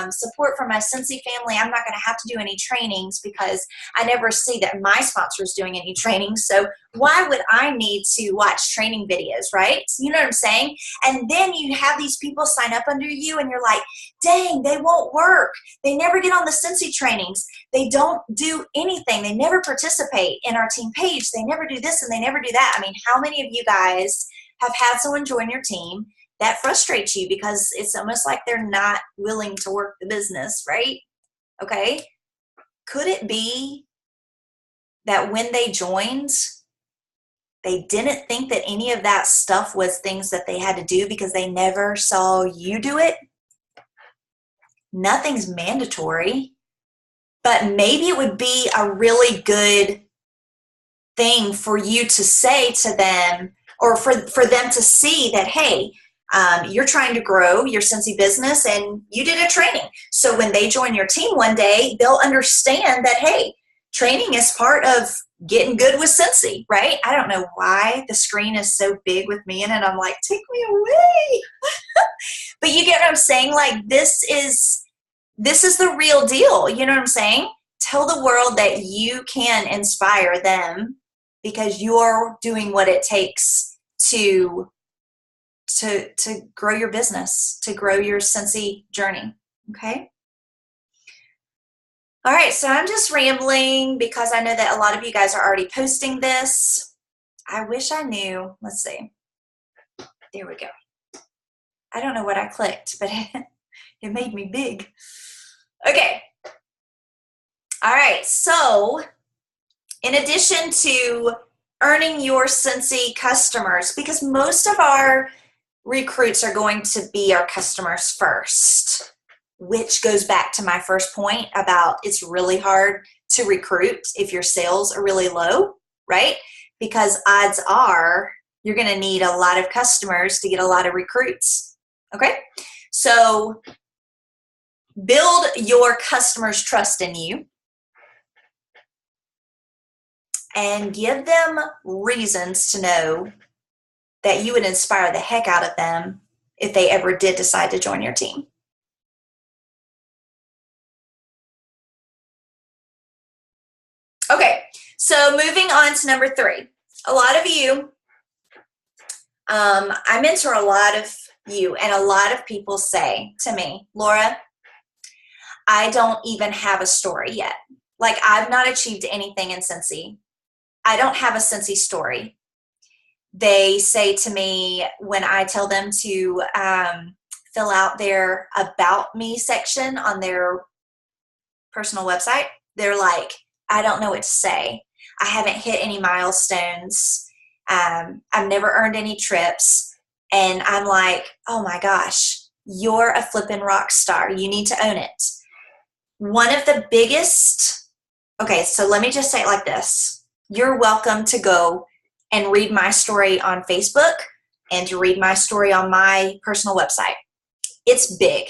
support from my Cincy family. I'm not going to have to do any trainings because I never see that my sponsor is doing any trainings, so why would I need to watch training videos, right? You know what I'm saying? And then you have these people sign up under you, and you're like, dang, they won't work. They never get on the Cincy trainings. They don't do anything. They never participate in our team page. They never do this and they never do that. I mean, how many of you guys have had someone join your team that frustrates you because it's almost like they're not willing to work the business, right? Okay. Could it be that when they joined, they didn't think that any of that stuff was things that they had to do because they never saw you do it? Nothing's mandatory, but maybe it would be a really good thing for you to say to them, or for them to see that, hey, you're trying to grow your Cincy business and you did a training. So when they join your team one day, they'll understand that, hey, training is part of getting good with Cincy, right? I don't know why the screen is so big with me in it. I'm like, take me away. But you get what I'm saying? Like, this is the real deal. You know what I'm saying? Tell the world that you can inspire them because you're doing what it takes to grow your business, to grow your Cincy journey. Okay? All right, so I'm just rambling because I know that a lot of you guys are already posting this. I wish I knew. Let's see. There we go. I don't know what I clicked, but it made me big. Okay. All right, so in addition to earning your Cincy customers, because most of our recruits are going to be our customers first, which goes back to my first point about it's really hard to recruit if your sales are really low, right? Because odds are you're going to need a lot of customers to get a lot of recruits, okay? So build your customers' trust in you and give them reasons to know that you would inspire the heck out of them if they ever did decide to join your team. Okay, so moving on to number 3. A lot of you, I mentor a lot of you, and a lot of people say to me, Laura, I don't even have a story yet. Like, I've not achieved anything in Cincy. I don't have a Cincy story. They say to me when I tell them to fill out their About Me section on their personal website, they're like, I don't know what to say. I haven't hit any milestones. I've never earned any trips. And I'm like, oh my gosh, you're a flippin' rock star. You need to own it. One of the biggest, okay, so let me just say it like this. You're welcome to go and read my story on Facebook and to read my story on my personal website. It's big,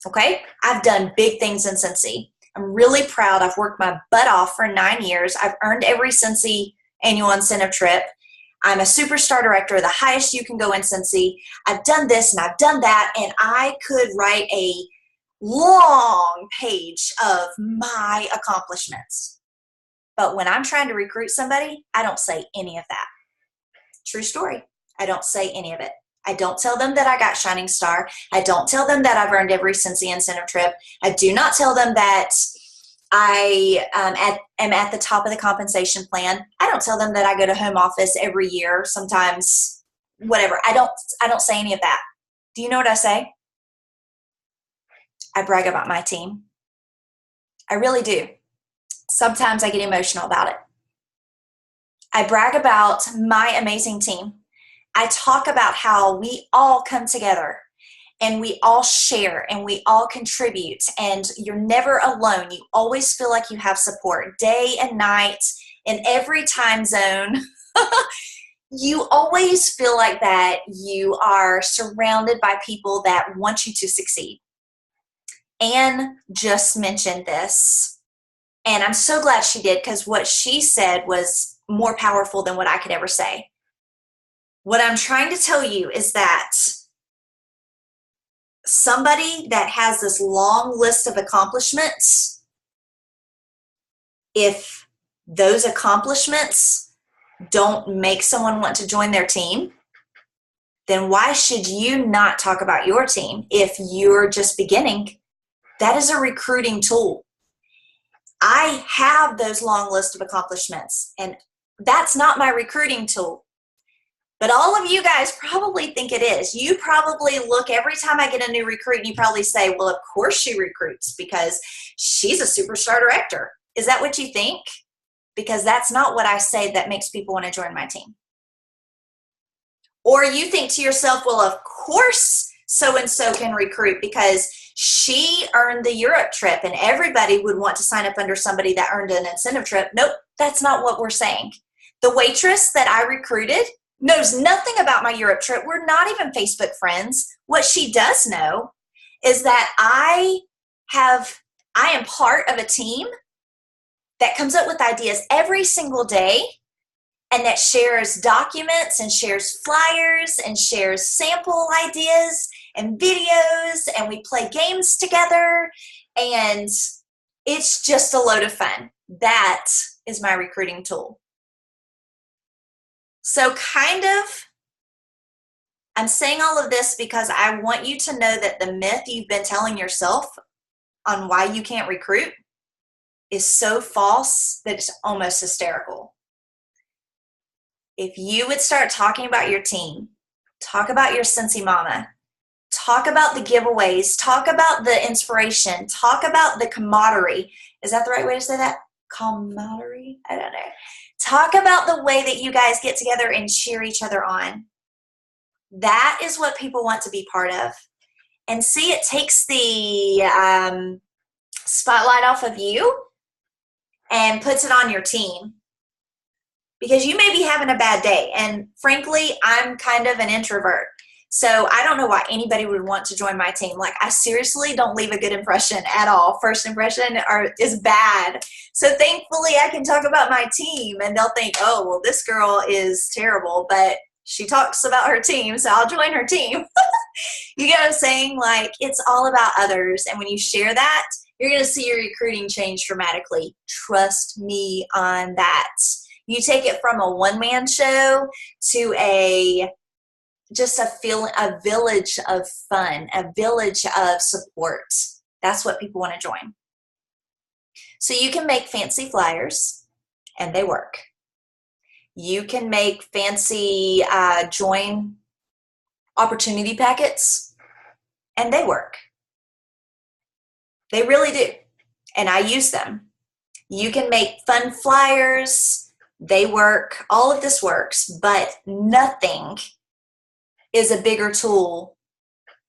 okay? I've done big things in Cincy. I'm really proud. I've worked my butt off for 9 years. I've earned every Cincy annual incentive trip. I'm a superstar director, the highest you can go in Cincy. I've done this and I've done that, and I could write a long page of my accomplishments. But when I'm trying to recruit somebody, I don't say any of that. True story. I don't say any of it. I don't tell them that I got Shining Star. I don't tell them that I've earned every Cincy incentive trip. I do not tell them that I am at the top of the compensation plan. I don't tell them that I go to home office every year, sometimes whatever. I don't say any of that. Do you know what I say? I brag about my team. I really do. Sometimes I get emotional about it. I brag about my amazing team. I talk about how we all come together and we all share and we all contribute, and you're never alone. You always feel like you have support day and night in every time zone. You always feel like that you are surrounded by people that want you to succeed. Anne just mentioned this, and I'm so glad she did, because what she said was more powerful than what I could ever say. What I'm trying to tell you is that somebody that has this long list of accomplishments, if those accomplishments don't make someone want to join their team, then why should you not talk about your team if you're just beginning? That is a recruiting tool. I have those long list of accomplishments, and that's not my recruiting tool. But all of you guys probably think it is. You probably look every time I get a new recruit and you probably say, well, of course she recruits because she's a superstar director. Is that what you think? Because that's not what I say that makes people want to join my team. Or you think to yourself, well, of course so-and-so can recruit because she earned the Europe trip and everybody would want to sign up under somebody that earned an incentive trip. Nope, that's not what we're saying. The waitress that I recruited knows nothing about my Europe trip. We're not even Facebook friends. What she does know is that I am part of a team that comes up with ideas every single day and that shares documents and shares flyers and shares sample ideas and videos, and we play games together, and it's just a load of fun. That is my recruiting tool. So I'm saying all of this because I want you to know that the myth you've been telling yourself on why you can't recruit is so false that it's almost hysterical. If you would start talking about your team, talk about your Cincy Mama, talk about the giveaways, talk about the inspiration, talk about the camaraderie. Is that the right way to say that? Camaraderie? I don't know. Talk about the way that you guys get together and cheer each other on. That is what people want to be part of. And see, it takes the spotlight off of you and puts it on your team. Because you may be having a bad day. And frankly, I'm kind of an introvert. So I don't know why anybody would want to join my team. Like, I seriously don't leave a good impression at all. First impression is bad. So thankfully I can talk about my team and they'll think, oh, well, this girl is terrible, but she talks about her team, so I'll join her team. You get what I'm saying? Like, it's all about others. And when you share that, you're going to see your recruiting change dramatically. Trust me on that. You take it from a one-man show to just a village of fun, a village of support. That's what people want to join. So you can make fancy flyers, and they work. You can make fancy join opportunity packets, and they work. They really do, and I use them. You can make fun flyers. They work. All of this works, but nothing is a bigger tool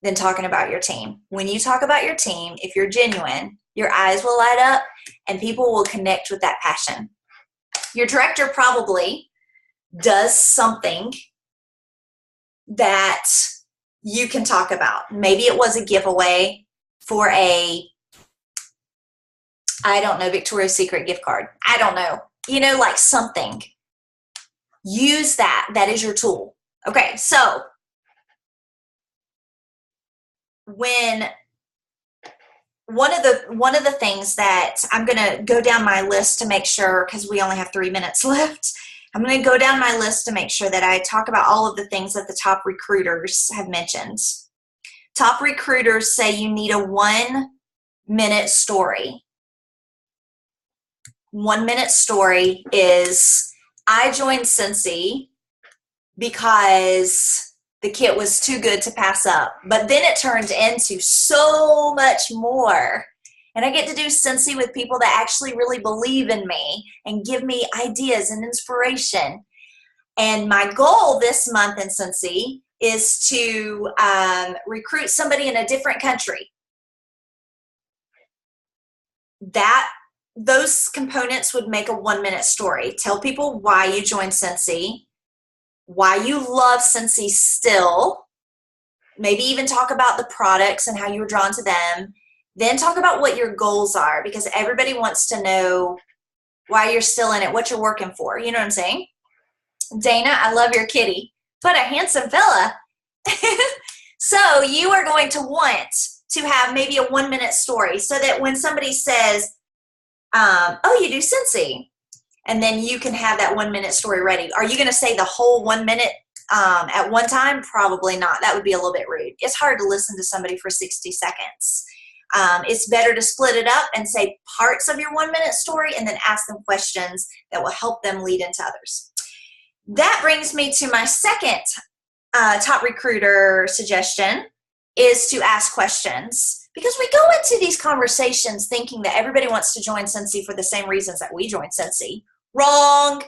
than talking about your team. When you talk about your team, if you're genuine, your eyes will light up and people will connect with that passion. Your director probably does something that you can talk about. Maybe it was a giveaway for Victoria's Secret gift card. I don't know. Like something. Use that. That is your tool. Okay, so when one of the things that I'm going to go down my list to make sure, because we only have 3 minutes left, I'm going to go down my list to make sure that I talk about all of the things that the top recruiters have mentioned. Top recruiters say you need a 1-minute story. 1-minute story is, I joined Cincy because the kit was too good to pass up. But then it turned into so much more. And I get to do Scentsy with people that actually really believe in me and give me ideas and inspiration. And my goal this month in Scentsy is to recruit somebody in a different country. Those components would make a 1-minute story. Tell people why you joined Scentsy, why you love Scentsy still, maybe even talk about the products and how you were drawn to them. Then talk about what your goals are, because everybody wants to know why you're still in it, what you're working for. You know what I'm saying? Dana, I love your kitty, but a handsome fella. So you are going to want to have maybe a 1-minute story so that when somebody says, oh, you do Scentsy, and then you can have that 1-minute story ready. Are you going to say the whole 1 minute at one time? Probably not. That would be a little bit rude. It's hard to listen to somebody for 60 seconds. It's better to split it up and say parts of your 1-minute story and then ask them questions that will help them lead into others. That brings me to my second top recruiter suggestion, is to ask questions. Because we go into these conversations thinking that everybody wants to join Scentsy for the same reasons that we joined Scentsy. Wrong.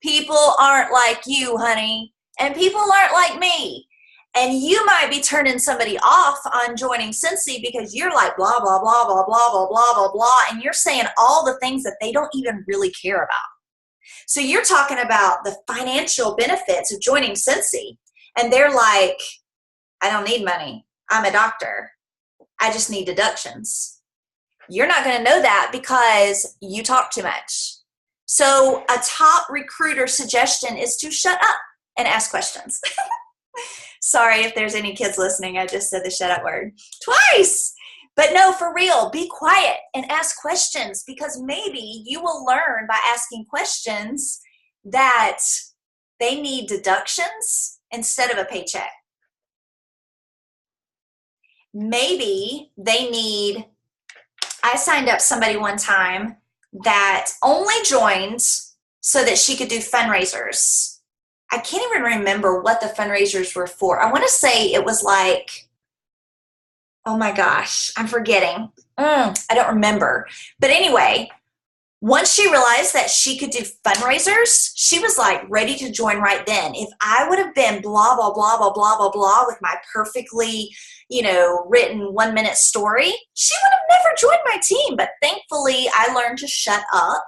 People aren't like you, honey. And people aren't like me. And you might be turning somebody off on joining Scentsy because you're like blah, blah, blah, blah, blah, blah, blah, blah, blah. And you're saying all the things that they don't even really care about. So you're talking about the financial benefits of joining Scentsy. And they're like, I don't need money. I'm a doctor. I just need deductions. You're not going to know that because you talk too much. So a top recruiter suggestion is to shut up and ask questions. Sorry if there's any kids listening. I just said the shut up word twice. But no, for real, be quiet and ask questions, because maybe you will learn by asking questions that they need deductions instead of a paycheck. Maybe they need, I signed up somebody one time that only joined so that she could do fundraisers. I can't even remember what the fundraisers were for. I want to say it was like, oh my gosh, I'm forgetting. I don't remember. But anyway, once she realized that she could do fundraisers, she was like ready to join right then. If I would have been blah, blah, blah, blah, blah, blah, blah with my perfectly, written 1-minute story, she would have never joined my team. But thankfully, I learned to shut up,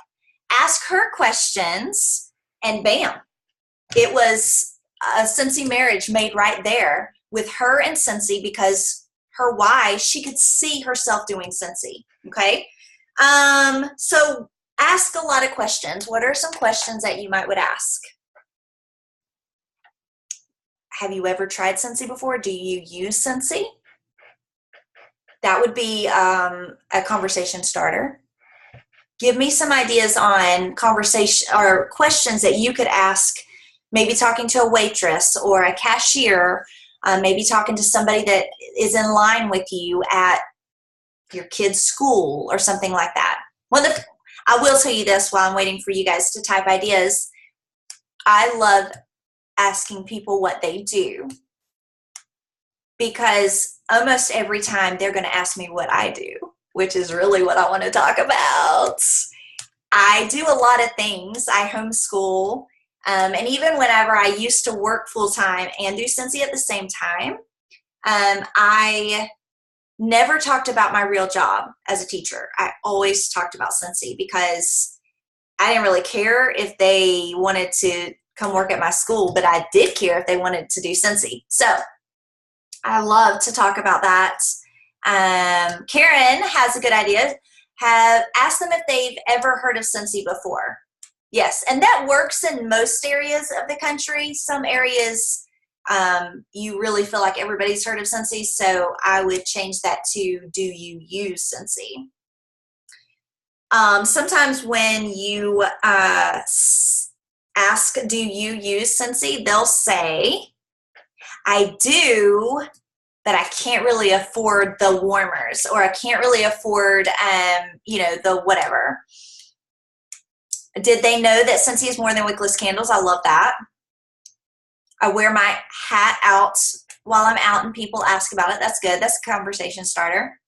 ask her questions, and bam. It was a Scentsy marriage made right there with her and Scentsy, because her why, she could see herself doing Scentsy, okay? So ask a lot of questions. What are some questions that you would ask? Have you ever tried Scentsy before? Do you use Scentsy? That would be a conversation starter. Give me some ideas on conversation or questions that you could ask, maybe talking to a waitress or a cashier, maybe talking to somebody that is in line with you at your kid's school or something like that. I will tell you this while I'm waiting for you guys to type ideas. I love asking people what they do, because almost every time they're going to ask me what I do, which is really what I want to talk about. I do a lot of things. I homeschool. And even whenever I used to work full-time and do Scentsy at the same time, I never talked about my real job as a teacher. I always talked about Scentsy because I didn't really care if they wanted to come work at my school, but I did care if they wanted to do Scentsy. So I love to talk about that. Karen has a good idea. Ask them if they've ever heard of Scentsy before. Yes, and that works in most areas of the country. Some areas you really feel like everybody's heard of Scentsy, so I would change that to, do you use Scentsy? Sometimes when you ask, do you use Scentsy, they'll say, I do, but I can't really afford the warmers, or I can't really afford, the whatever. Did they know that Scentsy is more than wickless candles? I love that. I wear my hat out while I'm out and people ask about it. That's good. That's a conversation starter.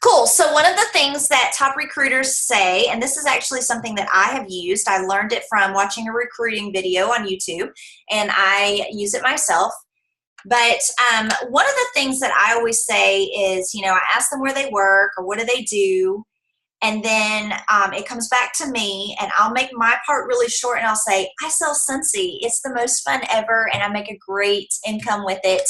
Cool. So one of the things that top recruiters say, and this is actually something that I have used, I learned it from watching a recruiting video on YouTube, and I use it myself. But one of the things that I always say is, you know, I ask them where they work or what do they do, and then it comes back to me, and I'll make my part really short, and I'll say, I sell Scentsy. It's the most fun ever, and I make a great income with it.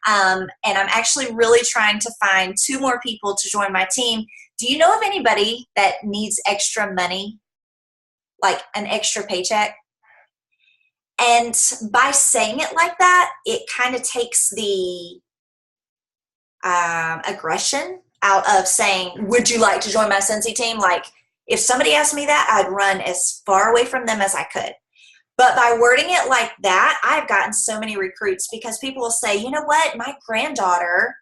And I'm actually really trying to find 2 more people to join my team. Do you know of anybody that needs extra money, like an extra paycheck? And by saying it like that, it kind of takes the aggression out of saying, would you like to join my Scentsy team? Like, if somebody asked me that, I'd run as far away from them as I could. But by wording it like that, I've gotten so many recruits because people will say, you know what, my granddaughter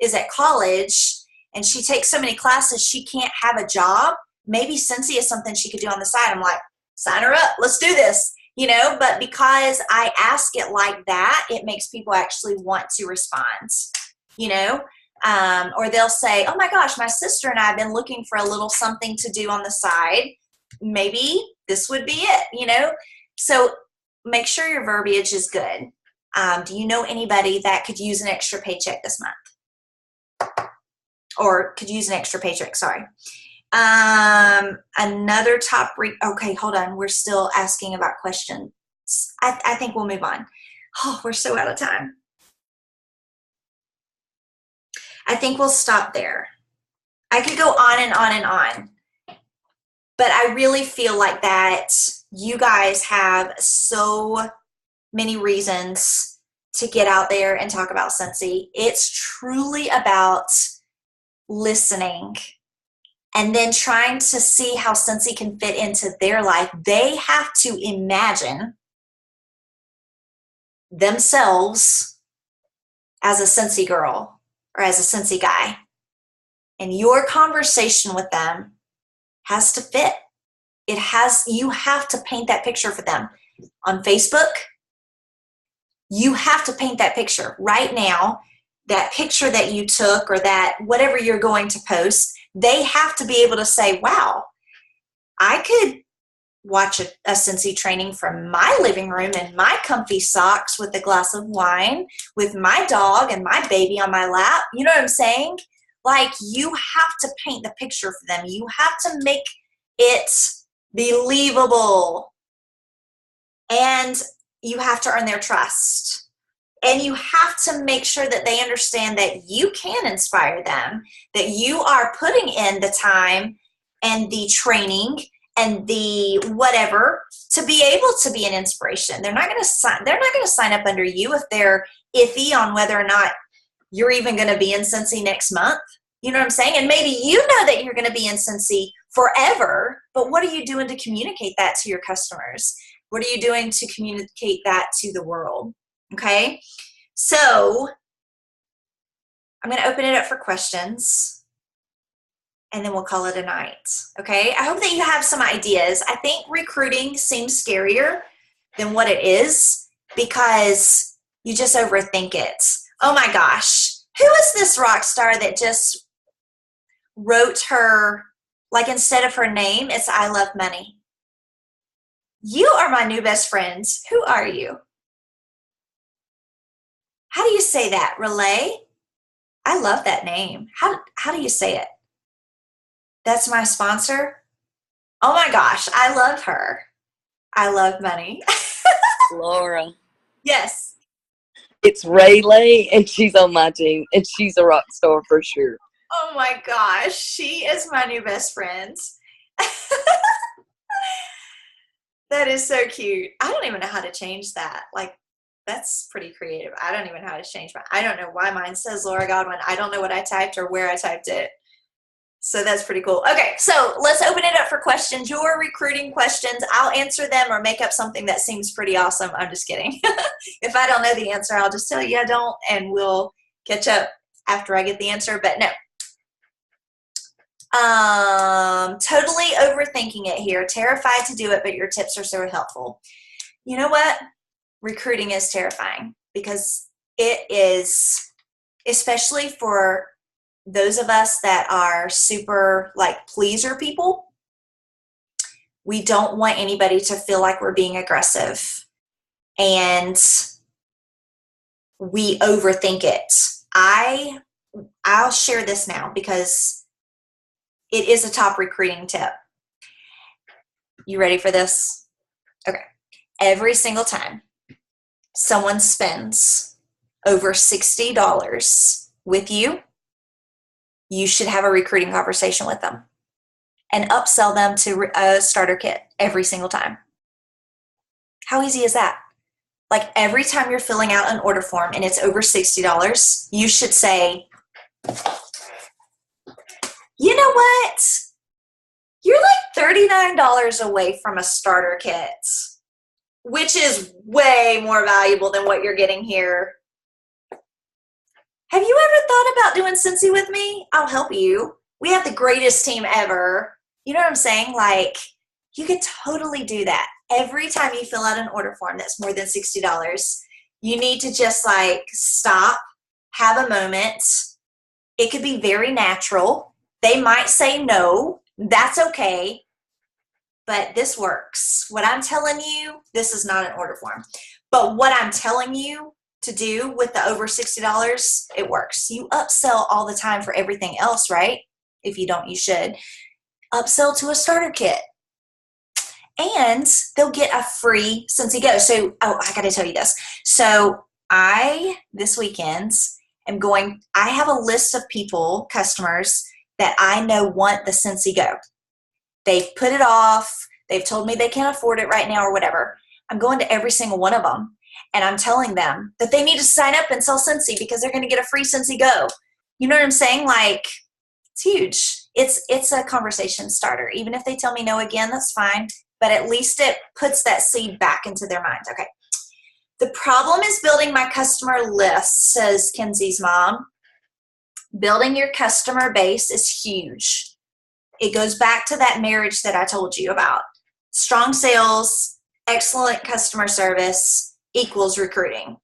is at college and she takes so many classes she can't have a job. Maybe Scentsy is something she could do on the side. I'm like, sign her up, let's do this, you know. But because I ask it like that, it makes people actually want to respond, you know. Or they'll say, oh my gosh, my sister and I have been looking for a little something to do on the side. Maybe this would be it, you know. So make sure your verbiage is good. Do you know anybody that could use an extra paycheck this month? Or could use an extra paycheck, sorry. Another top, okay, hold on. We're still asking about questions. I think we'll move on. Oh, we're so out of time. I think we'll stop there. I could go on and on and on. But I really feel like that you guys have so many reasons to get out there and talk about Scentsy. It's truly about listening and then trying to see how Scentsy can fit into their life. They have to imagine themselves as a Scentsy girl or as a Scentsy guy. And your conversation with them has to fit. You have to paint that picture for them. On Facebook, you have to paint that picture right now. That picture that you took or that whatever you're going to post, they have to be able to say, wow, I could watch a Scentsy training from my living room in my comfy socks with a glass of wine with my dog and my baby on my lap. You know what I'm saying? Like, you have to paint the picture for them. You have to make it believable. And you have to earn their trust. And you have to make sure that they understand that you can inspire them, that you are putting in the time and the training and the whatever to be able to be an inspiration. They're not going to sign up under you if they're iffy on whether or not you're even going to be in Scentsy next month. You know what I'm saying? And maybe you know that you're going to be in Scentsy forever, but what are you doing to communicate that to your customers? What are you doing to communicate that to the world? Okay, so I'm going to open it up for questions, and then we'll call it a night. Okay, I hope that you have some ideas. I think recruiting seems scarier than what it is because you just overthink it. Oh my gosh, who is this rock star that just wrote her, like instead of her name, it's I love money? You are my new best friends. Who are you? How do you say that? Relay? I love that name. How do you say it? That's my sponsor? Oh my gosh, I love her. I love money. Laura. Yes. It's Rayleigh, and she's on my team, and she's a rock star for sure. Oh my gosh, she is my new best friend. That is so cute. I don't even know how to change that. Like, that's pretty creative. I don't even know how to change mine. I don't know why mine says Laura Godwin. I don't know what I typed or where I typed it. So that's pretty cool. Okay, so let's open it up for questions. Your recruiting questions, I'll answer them or make up something that seems pretty awesome. I'm just kidding. If I don't know the answer, I'll just tell you I don't, and we'll catch up after I get the answer. But no. Totally overthinking it here. Terrified to do it, but your tips are so helpful. You know what? recruiting is terrifying because it is, especially for those of us that are super like pleaser people. We don't want anybody to feel like we're being aggressive, and we overthink it. I'll share this now because it is a top recruiting tip. You ready for this? Okay. Every single time someone spends over $60 with you, you should have a recruiting conversation with them and upsell them to a starter kit every single time. How easy is that? Like every time you're filling out an order form and it's over $60, you should say, you know what? You're like $39 away from a starter kit, which is way more valuable than what you're getting here. Have you ever thought about doing Scentsy with me? I'll help you. We have the greatest team ever. You know what I'm saying? Like, you could totally do that. Every time you fill out an order form that's more than $60, you need to just like stop, have a moment. It could be very natural. They might say no. That's okay. But this works. What I'm telling you, this is not an order form. But what I'm telling you to do with the over $60, it works. You upsell all the time for everything else, right? If you don't, you should. Upsell to a starter kit. And they'll get a free Scentsy Go. So, I got to tell you this. So this weekend, I have a list of people, customers, that I know want the Scentsy Go. They've put it off. They've told me they can't afford it right now or whatever. I'm going to every single one of them, and I'm telling them that they need to sign up and sell Scentsy because they're going to get a free Scentsy Go. You know what I'm saying? Like, it's huge. It's a conversation starter. Even if they tell me no again, that's fine. But at least it puts that seed back into their mind. Okay. The problem is building my customer list, says Kenzie's mom. Building your customer base is huge. It goes back to that marriage that I told you about. Strong sales, excellent customer service equals recruiting.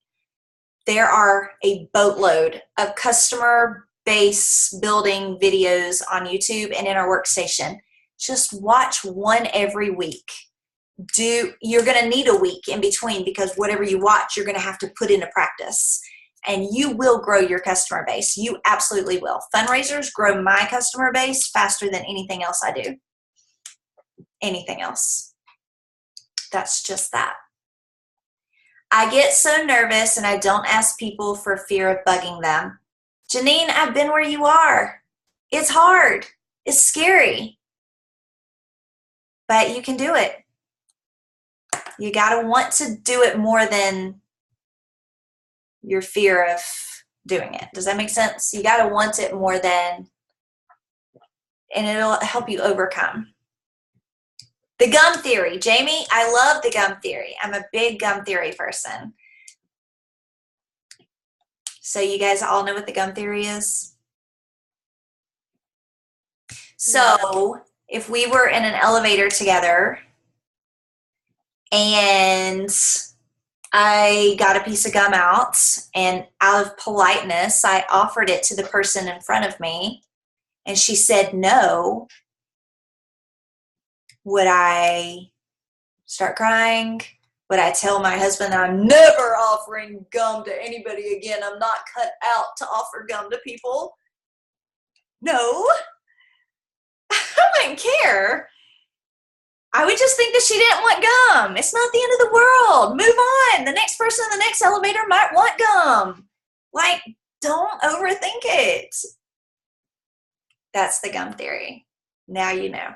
There are a boatload of customer base building videos on YouTube and in our workstation. Just watch one every week. You're going to need a week in between because whatever you watch, you're going to have to put into practice. And you will grow your customer base. You absolutely will. Fundraisers grow my customer base faster than anything else I do. Anything else. That's just that. I get so nervous and I don't ask people for fear of bugging them. Janine, I've been where you are. It's hard. It's scary. But you can do it. You got to want to do it more than your fear of doing it. Does that make sense? You got to want it more than, and it'll help you overcome. The gum theory. Jamie, I love the gum theory. I'm a big gum theory person. So you guys all know what the gum theory is? So if we were in an elevator together and I got a piece of gum out, and out of politeness, I offered it to the person in front of me, and she said no, would I start crying? Would I tell my husband that I'm never offering gum to anybody again? I'm not cut out to offer gum to people. No. I wouldn't care. I would just think that she didn't want gum. It's not the end of the world. Move on. The next person in the next elevator might want gum. Like, don't overthink it. That's the gum theory. Now you know.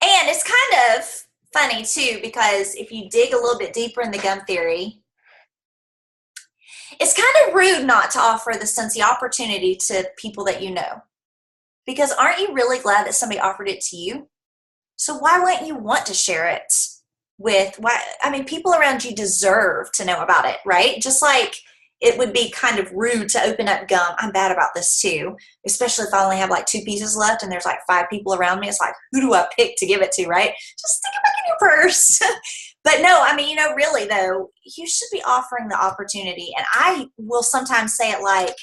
And it's kind of funny, too, because if you dig a little bit deeper in the gum theory, it's kind of rude not to offer the Scentsy opportunity to people that you know. Because aren't you really glad that somebody offered it to you? So why wouldn't you want to share it with, people around you deserve to know about it, right? Just like it would be kind of rude to open up gum. I'm bad about this too, especially if I only have like 2 pieces left and there's like 5 people around me. It's like, who do I pick to give it to, right? Just stick it back in your purse. But no, mean, really though, you should be offering the opportunity. And I will sometimes say it like,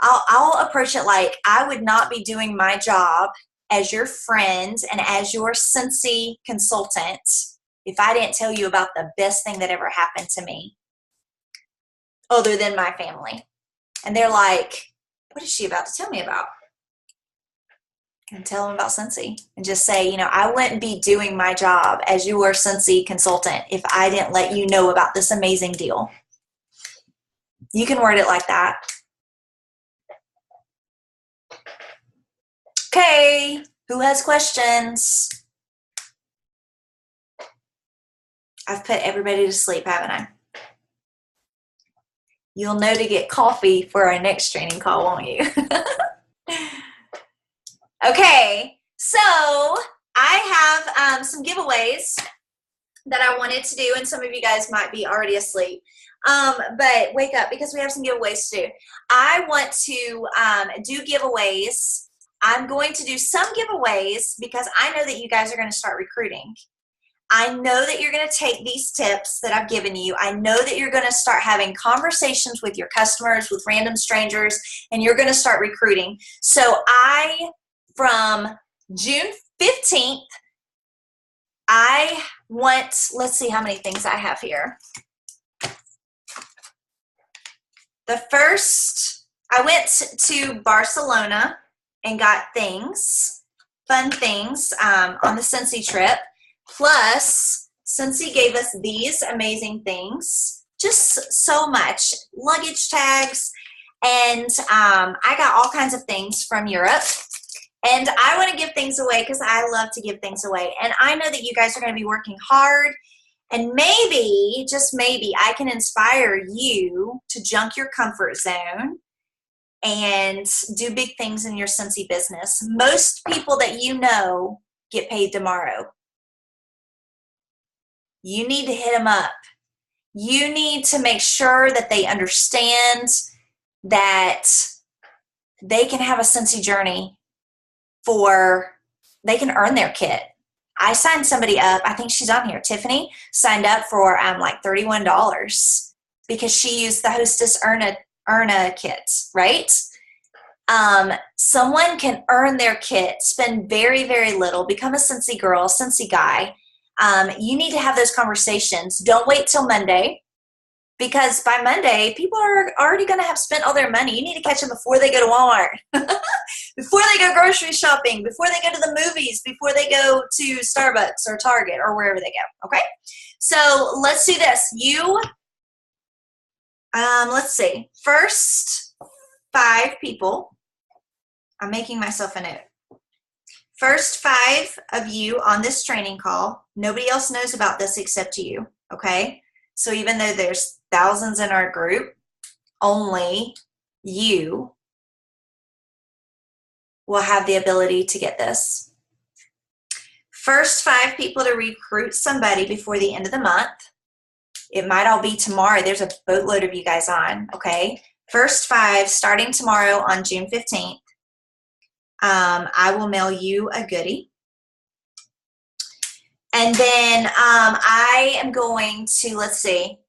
I'll approach it like I would not be doing my job as your friend and as your Scentsy consultant if I didn't tell you about the best thing that ever happened to me other than my family. And they're like, what is she about to tell me about? And tell them about Scentsy and just say, I wouldn't be doing my job as your Scentsy consultant if I didn't let you know about this amazing deal. You can word it like that. Okay, who has questions? I've put everybody to sleep, haven't I? You'll know to get coffee for our next training call, won't you? Okay, so I have some giveaways that I wanted to do, and some of you guys might be already asleep. But wake up, because we have some giveaways to do. I want to do giveaways. I'm going to do some giveaways because I know that you guys are going to start recruiting. I know that you're going to take these tips that I've given you. I know that you're going to start having conversations with your customers, with random strangers, and you're going to start recruiting. So from June 15th, I want, let's see how many things I have here. The first, I went to Barcelona and got things, fun things on the Scentsy trip. Plus, Scentsy gave us these amazing things, just so much, luggage tags, and I got all kinds of things from Europe. And I want to give things away because I love to give things away. And I know that you guys are going to be working hard. And maybe, just maybe, I can inspire you to junk your comfort zone and do big things in your Scentsy business. Most people that you know get paid tomorrow. You need to hit them up. You need to make sure that they understand that they can have a Scentsy journey they can earn their kit. I signed somebody up, I think she's on here, Tiffany, signed up for like $31 because she used the Hostess Earn a kit, right? Someone can earn their kit, spend very, very little, become a Scentsy girl, Scentsy guy. You need to have those conversations. Don't wait till Monday, because by Monday, people are already going to have spent all their money. You need to catch them before they go to Walmart, before they go grocery shopping, before they go to the movies, before they go to Starbucks or Target or wherever they go, okay? So let's do this. Let's see. First 5 people, I'm making myself a note. First 5 of you on this training call, nobody else knows about this except you, okay? So even though there's thousands in our group, only you will have the ability to get this. First 5 people to recruit somebody before the end of the month. It might all be tomorrow. There's a boatload of you guys on, okay? First 5 starting tomorrow on June 15th. I will mail you a goodie. And then I am going to, let's see,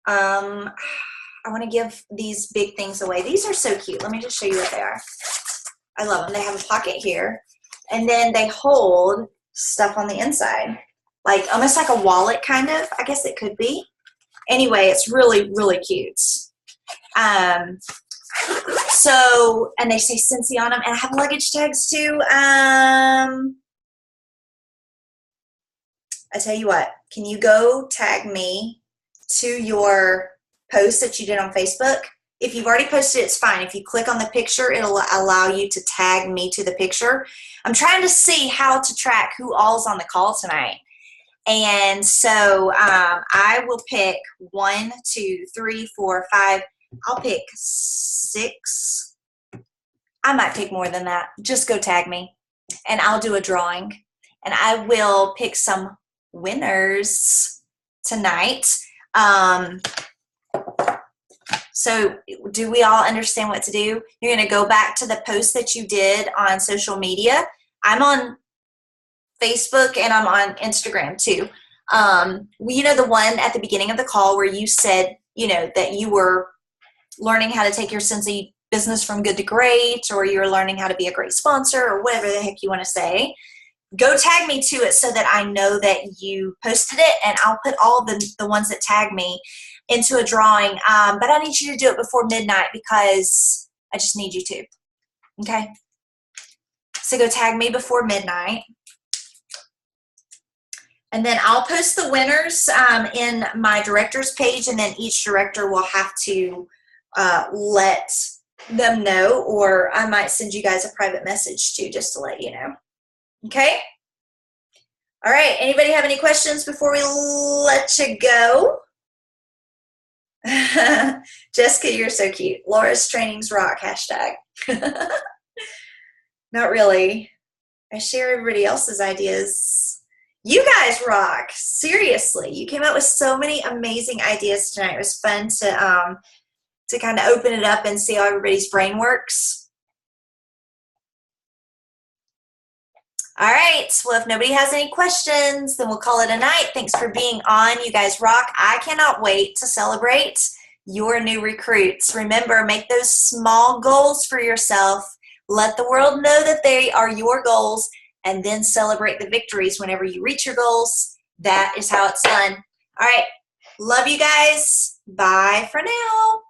I want to give these big things away. These are so cute. Let me just show you what they are. I love them. They have a pocket here, and then they hold stuff on the inside, like almost like a wallet kind of. I guess it could be. Anyway, it's really, really cute. So, and they say Scentsy on them, and I have luggage tags too. I tell you what, can you go tag me to your post that you did on Facebook? If you've already posted, it's fine. If you click on the picture, it'll allow you to tag me to the picture. I'm trying to see how to track who all's on the call tonight. And so I will pick 1, 2, 3, 4, 5. I'll pick 6. I might pick more than that. Just go tag me, and I'll do a drawing. And I will pick some winners tonight. So do we all understand what to do? You're going to go back to the post that you did on social media. I'm on Facebook and I'm on Instagram too. You know, the one at the beginning of the call where you said, you know, that you were learning how to take your Scentsy business from good to great, or you're learning how to be a great sponsor, or whatever the heck you want to say. Go tag me to it so that I know that you posted it, and I'll put all the ones that tag me into a drawing. But I need you to do it before midnight because I just need you to. Okay? So go tag me before midnight. And then I'll post the winners in my director's page, and then each director will have to let them know, or I might send you guys a private message too, just to let you know. Okay? All right. Anybody have any questions before we let you go? Jessica, you're so cute. Laura's trainings rock, hashtag. Not really. I share everybody else's ideas. You guys rock. Seriously. You came out with so many amazing ideas tonight. It was fun to kind of open it up and see how everybody's brain works. All right. Well, if nobody has any questions, then we'll call it a night. Thanks for being on. You guys rock. I cannot wait to celebrate your new recruits. Remember, make those small goals for yourself. Let the world know that they are your goals, and then celebrate the victories whenever you reach your goals. That is how it's done. All right. Love you guys. Bye for now.